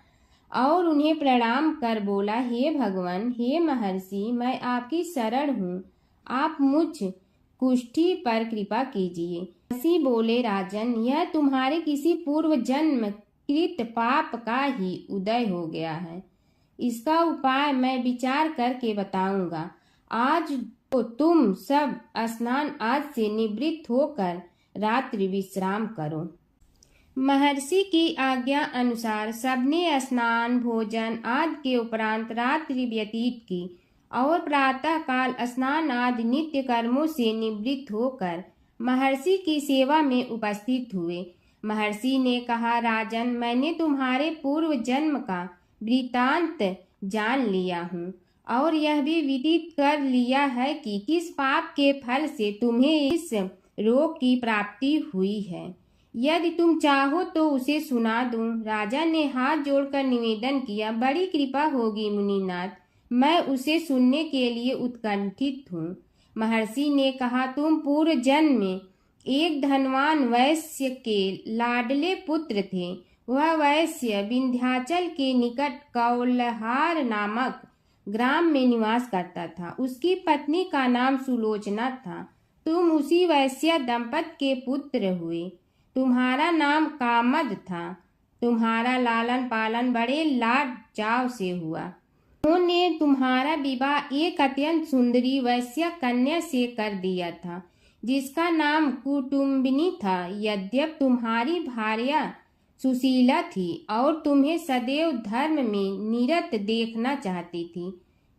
और उन्हें प्रणाम कर बोला, हे भगवान, हे महर्षि, मैं आपकी शरण हूँ। आप मुझ कुष्ठी पर कृपा कीजिए। महर्षि बोले, राजन, यह तुम्हारे किसी पूर्व जन्म कृत पाप का ही उदय हो गया है। इसका उपाय मैं विचार करके बताऊंगा। आज तो तुम सब स्नान आज से निवृत्त होकर रात्रि विश्राम करो। महर्षि की आज्ञा अनुसार सबने स्नान भोजन आदि के उपरांत रात्रि व्यतीत की और प्रातः काल स्नान आदि नित्य कर्मों से निवृत्त होकर महर्षि की सेवा में उपस्थित हुए। महर्षि ने कहा, राजन, मैंने तुम्हारे पूर्व जन्म का वृतांत जान लिया हूँ और यह भी विदित कर लिया है कि किस पाप के फल से तुम्हें इस रोग की प्राप्ति हुई है। यदि तुम चाहो तो उसे सुना दूं। राजा ने हाथ जोड़कर निवेदन किया, बड़ी कृपा होगी मुनिनाथ, मैं उसे सुनने के लिए उत्कंठित हूँ। महर्षि ने कहा, तुम पूर्व जन्म में एक धनवान वैश्य के लाडले पुत्र थे। वह वैश्य विंध्याचल के निकट कौलहार नामक ग्राम में निवास करता था। उसकी पत्नी का नाम सुलोचना था। तुम उसी वैश्य दंपत के पुत्र हुए। तुम्हारा नाम कामद था। तुम्हारा लालन पालन बड़े लाड चाव से हुआ। उन्होंने तुम्हारा विवाह एक अत्यंत सुंदरी वैश्य कन्या से कर दिया था, जिसका नाम कुटुम्बिनी था। यद्यप तुम्हारी भार्या सुशीला थी और तुम्हें सदैव धर्म में निरत देखना चाहती थी,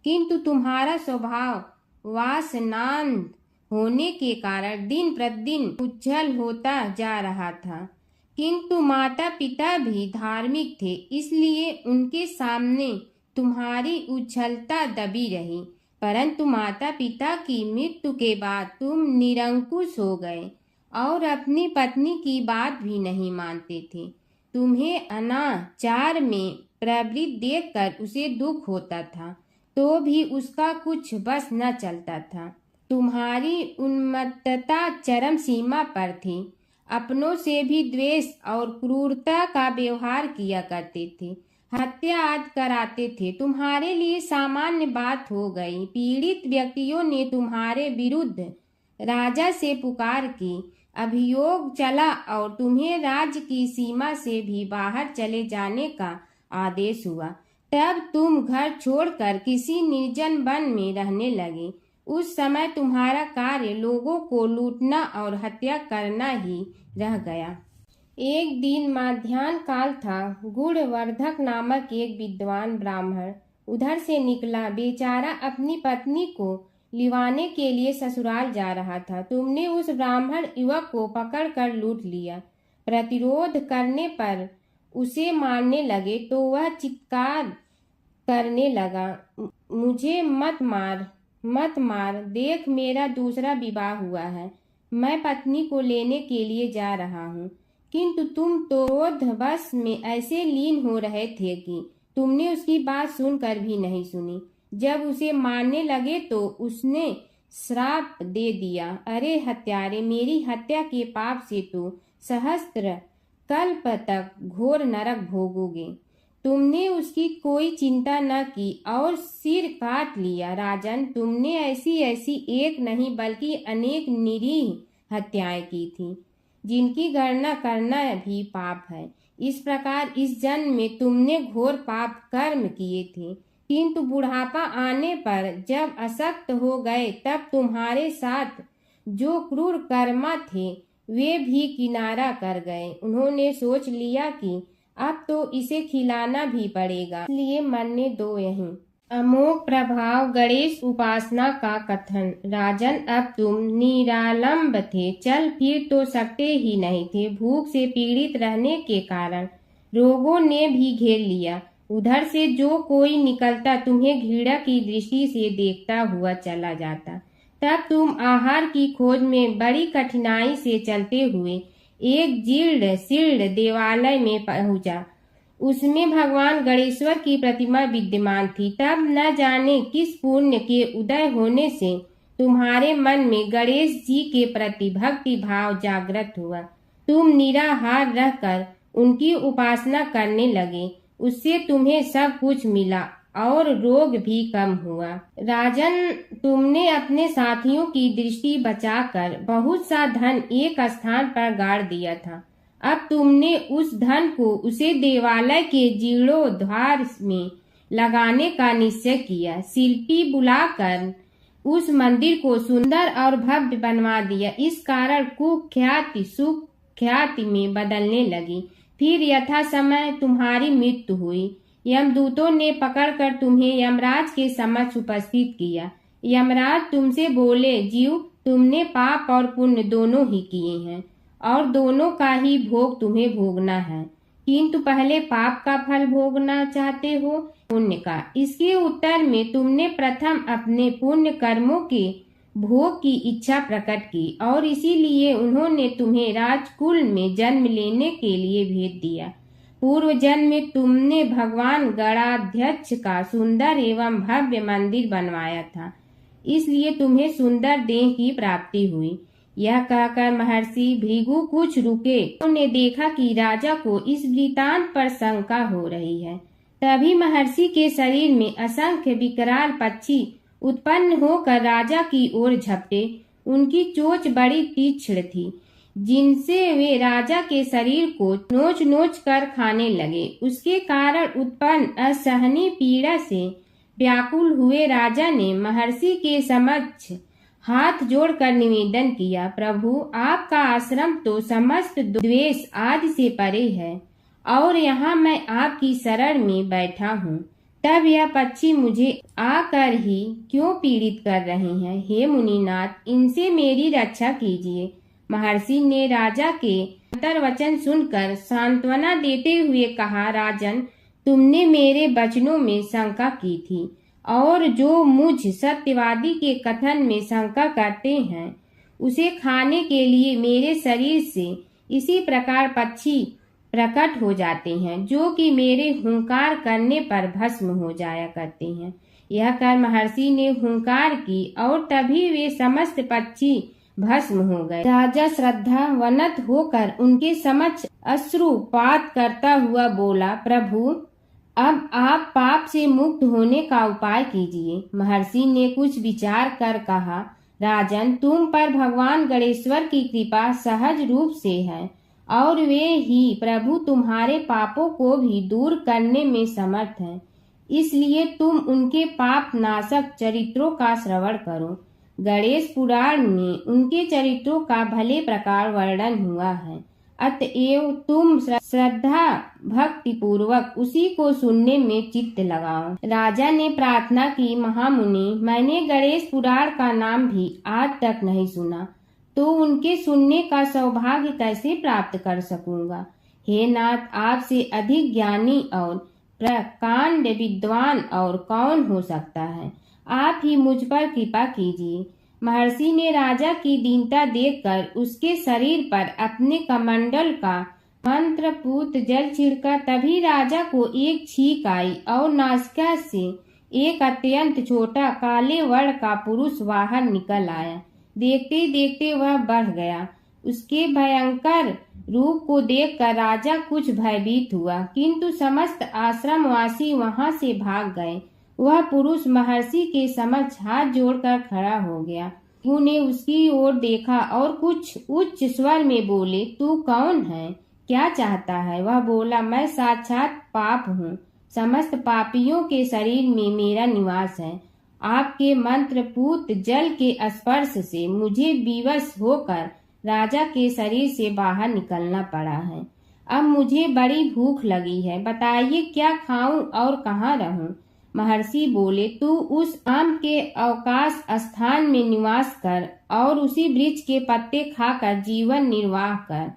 किंतु तुम्हारा स्वभाव वासनांध होने के कारण दिन प्रतिदिन उज्जवल होता जा रहा था। किंतु माता पिता भी धार्मिक थे, इसलिए उनके सामने तुम्हारी उज्ज्वलता दबी रही। परंतु माता पिता की मृत्यु के बाद तुम निरंकुश हो गए और अपनी पत्नी की बात भी नहीं मानते थे। तुम्हें अनाचार में प्रवृत्त देखकर उसे दुख होता था, तो भी उसका कुछ बस न चलता था। तुम्हारी उन्मत्तता चरम सीमा पर थी। अपनों से भी द्वेष और क्रूरता का व्यवहार किया करते थे। हत्या आदि कराते थे। तुम्हारे लिए सामान्य बात हो गई। पीड़ित व्यक्तियों ने तुम्हारे विरुद्ध राजा से पुकार की। अभियोग चला और तुम्हें राज्य की सीमा से भी बाहर चले जाने का आदेश हुआ। तब तुम घर छोड़कर किसी निर्जन वन में रहने लगे। उस समय तुम्हारा कार्य लोगों को लूटना और हत्या करना ही रह गया। एक दिन माध्याह्न काल था। गुणवर्धक नामक एक विद्वान ब्राह्मण उधर से निकला। बेचारा अपनी पत्नी को लिवाने के लिए ससुराल जा रहा था। तुमने उस ब्राह्मण युवक को पकड़कर लूट लिया। प्रतिरोध करने पर उसे मारने लगे तो वह चित्कार करने लगा, मुझे मत मार, मत मार, देख मेरा दूसरा विवाह हुआ है, मैं पत्नी को लेने के लिए जा रहा हूँ। किंतु तुम तो क्रोधवश में ऐसे लीन हो रहे थे कि तुमने उसकी बात सुनकर भी नहीं सुनी। जब उसे मारने लगे तो उसने श्राप दे दिया, अरे हत्यारे, मेरी हत्या के पाप से तो सहस्त्र कल्प तक घोर नरक भोगोगे। तुमने उसकी कोई चिंता न की और सिर काट लिया। राजन, तुमने ऐसी ऐसी एक नहीं बल्कि अनेक निरीह हत्याएं की थी, जिनकी गणना करना भी पाप है। इस प्रकार इस जन्म में तुमने घोर पाप कर्म किए थे, किंतु बुढ़ापा आने पर जब अशक्त हो गए तब तुम्हारे साथ जो क्रूर कर्मा थे वे भी किनारा कर गए। उन्होंने सोच लिया कि अब तो इसे खिलाना भी पड़ेगा, इसलिए मरने दो यहीं। अमोघ प्रभाव गणेश उपासना का कथन। राजन, अब तुम निरालंब थे, चल फिर तो सकते ही नहीं थे। भूख से पीड़ित रहने के कारण रोगों ने भी घेर लिया। उधर से जो कोई निकलता तुम्हें घृणा की दृष्टि से देखता हुआ चला जाता। तब तुम आहार की खोज में बड़ी कठिनाई से चलते हुए एक जीर्ण शीर्ण देवालय में पहुंचा। उसमें भगवान गणेश्वर की प्रतिमा विद्यमान थी। तब न जाने किस पुण्य के उदय होने से तुम्हारे मन में गणेश जी के प्रति भक्ति भाव जागृत हुआ। तुम निराहार रहकर उनकी उपासना करने लगे। उससे तुम्हें सब कुछ मिला और रोग भी कम हुआ। राजन, तुमने अपने साथियों की दृष्टि बचाकर बहुत सा धन एक स्थान पर गाड़ दिया था। अब तुमने उस धन को उसे देवालय के जीर्णोद्धार में लगाने का निश्चय किया। शिल्पी बुलाकर उस मंदिर को सुंदर और भव्य बनवा दिया। इस कारण कुख्याति सुख्याति में बदलने लगी। फिर यथा समय तुम्हारी मृत्यु हुई। यमदूतों ने पकड़कर तुम्हें यमराज के समक्ष उपस्थित किया। यमराज तुमसे बोले, जीव, तुमने पाप और पुण्य दोनों ही किए हैं और दोनों का ही भोग तुम्हें भोगना है, किंतु पहले पाप का फल भोगना चाहते हो पुण्य का। इसके उत्तर में तुमने प्रथम अपने पुण्य कर्मों के भोग की इच्छा प्रकट की और इसीलिए उन्होंने तुम्हें राजकुल में जन्म लेने के लिए भेज दिया। पूर्व जन्म में तुमने भगवान गणाध्यक्ष का सुंदर एवं भव्य मंदिर बनवाया था, इसलिए तुम्हें सुंदर देह की प्राप्ति हुई। यह कहकर महर्षि भृगु कुछ रुके। उन्होंने देखा कि राजा को इस वृतांत पर शंका हो रही है। तभी महर्षि के शरीर में असंख्य विकराल पक्षी उत्पन्न होकर राजा की ओर झपटे। उनकी चोंच बड़ी तीक्ष्ण थी, जिनसे वे राजा के शरीर को नोच नोच कर खाने लगे। उसके कारण उत्पन्न असहनीय पीड़ा से व्याकुल हुए राजा ने महर्षि के समक्ष हाथ जोड़कर निवेदन किया, प्रभु, आपका आश्रम तो समस्त द्वेष आदि से परे है और यहाँ मैं आपकी शरण में बैठा हूँ, तब यह पक्षी मुझे आकर ही क्यों पीड़ित कर रहे हैं? हे मुनिनाथ, इनसे मेरी रक्षा कीजिए। महर्षि ने राजा के अंतर्वचन सुनकर सांत्वना देते हुए कहा, राजन, तुमने मेरे वचनों में शंका की थी और जो मुझ सत्यवादी के कथन में शंका करते हैं उसे खाने के लिए मेरे शरीर से इसी प्रकार पक्षी प्रकट हो जाते हैं, जो कि मेरे हुंकार करने पर भस्म हो जाया करते हैं। यह कर महर्षि ने हुंकार की और तभी वे समस्त पक्षी भस्म हो गए। राजा श्रद्धावनत होकर उनके समक्ष अश्रुपात करता हुआ बोला, प्रभु, अब आप पाप से मुक्त होने का उपाय कीजिए। महर्षि ने कुछ विचार कर कहा, राजन, तुम पर भगवान गणेश्वर की कृपा सहज रूप से है और वे ही प्रभु तुम्हारे पापों को भी दूर करने में समर्थ हैं। इसलिए तुम उनके पाप नाशक चरित्रों का श्रवण करो। गणेश पुराण में उनके चरित्रों का भले प्रकार वर्णन हुआ है। अतएव तुम श्रद्धा भक्ति पूर्वक उसी को सुनने में चित्त लगाओ। राजा ने प्रार्थना की, महामुनि, मैंने गणेश पुराण का नाम भी आज तक नहीं सुना, तो उनके सुनने का सौभाग्य कैसे प्राप्त कर सकूंगा। हे नाथ, आपसे अधिक ज्ञानी और प्रकांड विद्वान और कौन हो सकता है। आप ही मुझ पर कृपा कीजिए। महर्षि ने राजा की दीनता देखकर उसके शरीर पर अपने कमंडल का मंत्रपूत जल छिड़का। तभी राजा को एक छींक आई और नासिका से एक अत्यंत छोटा काले वर्ण का पुरुष बाहर निकल आया। देखते देखते वह बढ़ गया। उसके भयंकर रूप को देखकर राजा कुछ भयभीत हुआ, किंतु समस्त आश्रमवासी वहां से भाग गए। वह पुरुष महर्षि के समक्ष हाथ जोड़कर खड़ा हो गया। उन्हें उसकी ओर देखा और कुछ उच्च स्वर में बोले, तू कौन है, क्या चाहता है। वह बोला, मैं साक्षात पाप हूँ, समस्त पापियों के शरीर में मेरा निवास है। आपके मंत्रपूत जल के स्पर्श से मुझे विवश होकर राजा के शरीर से बाहर निकलना पड़ा है। अब मुझे बड़ी भूख लगी है, बताइए क्या खाऊं और कहाँ रहूं। महर्षि बोले, तू उस आम के अवकाश स्थान में निवास कर और उसी वृक्ष के पत्ते खाकर जीवन निर्वाह कर।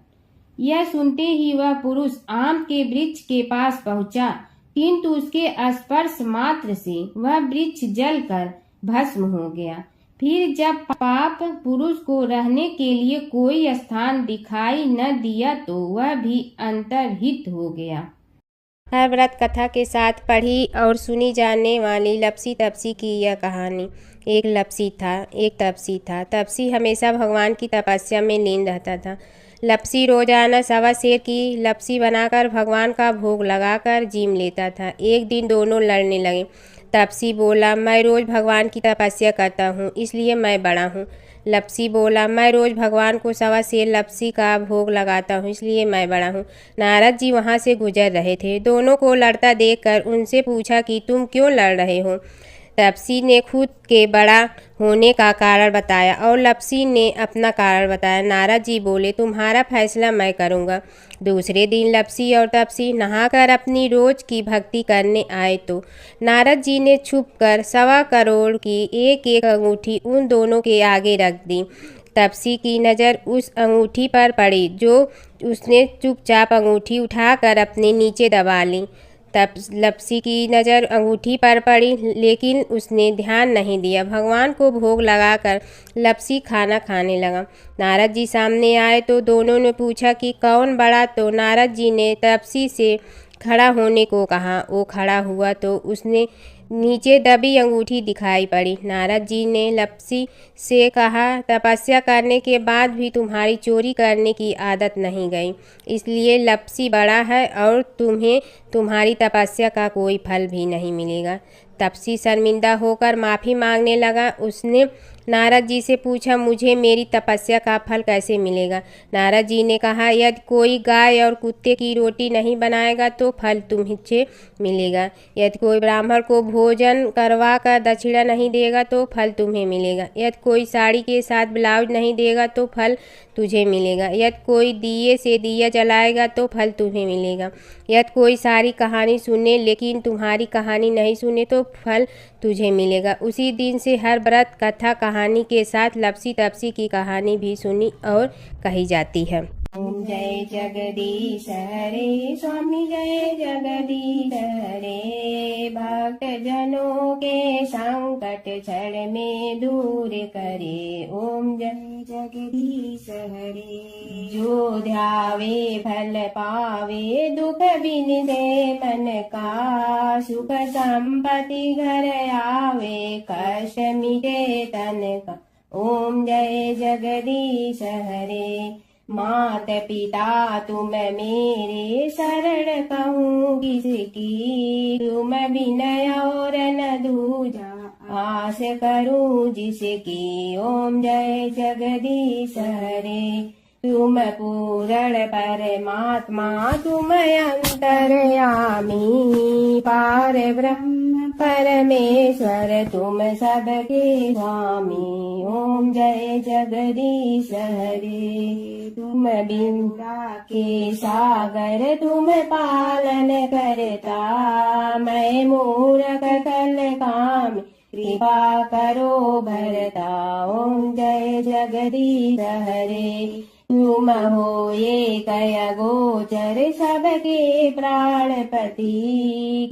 यह सुनते ही वह पुरुष आम के वृक्ष के पास पहुंचा, किंतु उसके स्पर्श मात्र से वह वृक्ष जलकर भस्म हो गया। फिर जब पाप पुरुष को रहने के लिए कोई स्थान दिखाई न दिया तो वह भी अंतर्हित हो गया। हर व्रत कथा के साथ पढ़ी और सुनी जाने वाली लपसी तपसी की यह कहानी। एक लपसी था, एक तपसी था। तपसी हमेशा भगवान की तपस्या में लीन रहता था। लपसी रोजाना सवा सेर की लपसी बनाकर भगवान का भोग लगाकर जीम लेता था। एक दिन दोनों लड़ने लगे। तपसी बोला, मैं रोज भगवान की तपस्या करता हूँ, इसलिए मैं बड़ा हूँ। लपसी बोला, मैं रोज भगवान को सवा सेर लपसी का भोग लगाता हूँ, इसलिए मैं बड़ा हूँ। नारद जी वहाँ से गुजर रहे थे। दोनों को लड़ता देखकर उनसे पूछा कि तुम क्यों लड़ रहे हो। तपसी ने खुद के बड़ा होने का कारण बताया और लपसी ने अपना कारण बताया। नारद जी बोले, तुम्हारा फैसला मैं करूँगा। दूसरे दिन लपसी और तपसी नहाकर अपनी रोज की भक्ति करने आए तो नारद जी ने छुपकर 1.25 करोड़ की एक एक अंगूठी उन दोनों के आगे रख दी। तपसी की नज़र उस अंगूठी पर पड़ी जो उसने चुपचाप अंगूठी उठाकर अपने नीचे दबा ली। तब लपसी की नज़र अंगूठी पर पड़ी, लेकिन उसने ध्यान नहीं दिया। भगवान को भोग लगाकर लपसी खाना खाने लगा। नारद जी सामने आए तो दोनों ने पूछा कि कौन बड़ा, तो नारद जी ने तपसी से खड़ा होने को कहा। वो खड़ा हुआ तो उसने नीचे दबी अंगूठी दिखाई पड़ी। नारद जी ने लपसी से कहा, तपस्या करने के बाद भी तुम्हारी चोरी करने की आदत नहीं गई, इसलिए लपसी बड़ा है और तुम्हें तुम्हारी तपस्या का कोई फल भी नहीं मिलेगा। तपसी शर्मिंदा होकर माफ़ी मांगने लगा। उसने नारद जी से पूछा, मुझे मेरी तपस्या का फल कैसे मिलेगा। नारद जी ने कहा, यदि कोई गाय और कुत्ते की रोटी नहीं बनाएगा तो फल तुम्हें मिलेगा। यदि कोई ब्राह्मण को भोजन करवा कर दक्षिणा नहीं देगा तो फल तुम्हें मिलेगा। यदि कोई साड़ी के साथ ब्लाउज नहीं देगा तो फल तुझे मिलेगा। यदि कोई दिए से दिया जलाएगा तो फल तुम्हें मिलेगा। यदि कोई सारी कहानी सुने लेकिन तुम्हारी कहानी नहीं सुने तो फल तुझे मिलेगा। उसी दिन से हर व्रत कथा कहानी के साथ लपसी तपसी की कहानी भी सुनी और कही जाती है। ओम जय जगदीश हरे, स्वामी जय जगदीश हरे। भक्त जनों के संकट क्षण में दूर करे। ओम जय जगदीश हरे। जो ध्यावे फल पावे, दुख बिन दे मन का। सुख संपत्ति घर आवे, कष्ट मिटे तन का। ओम जय जगदीश हरे। मात पिता तुम मेरे, शरण कहूँ किसकी। तुम विनय और न दूजा, आस करूँ जिसकी। ओम जय जगदीश हरे। तुम पूर्ण परमात्मा, तुम अंतर्यामी। पार ब्रह्म परमेश्वर, तुम सबके स्वामी। ओम जय जगदीश हरे। तुम बिंदा के सागर तुम पालन करता, मैं मूरख कल काम कृपा करो भरता। ओम जय जगदीश हरे, तुम हो ये कय गोचर सबके प्राणपति,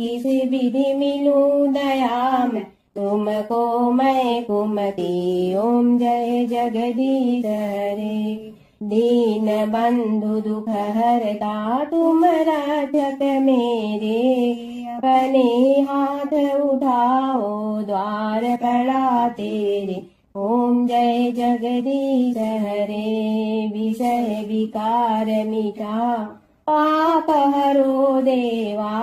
किस विधि मिलूं दया में तुमको मैं कुमति। ओम जय जगदीश हरे, दीन बंधु दुख हरता तुम रक्षक मेरे, अपने हाथ उठाओ द्वार पड़ा तेरे। ओम जय जगदीश हरे, विषय विकार मिटा पाप हरो देवा,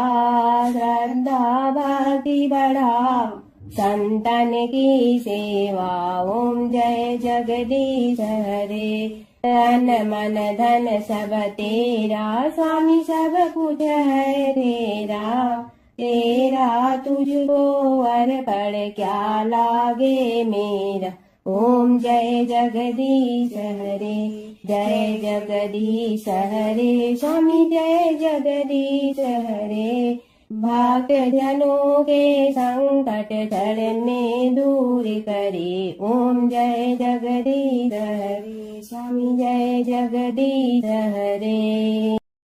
श्रद्धा भक्ति बढ़ाओ संतन की सेवा। ओम जय जगदीश हरे, तन मन धन सब तेरा, स्वामी सब कुछ है तेरा, तेरा तुझको अर्पण क्या लागे मेरा। ओम जय जगदीश हरे, जय जगदीश हरे, स्वामी जय जगदीश हरे। भक्त जनों के संकट धर में दूर करे। ओम जय जगदीश हरे, स्वामी जय जगदीश हरे।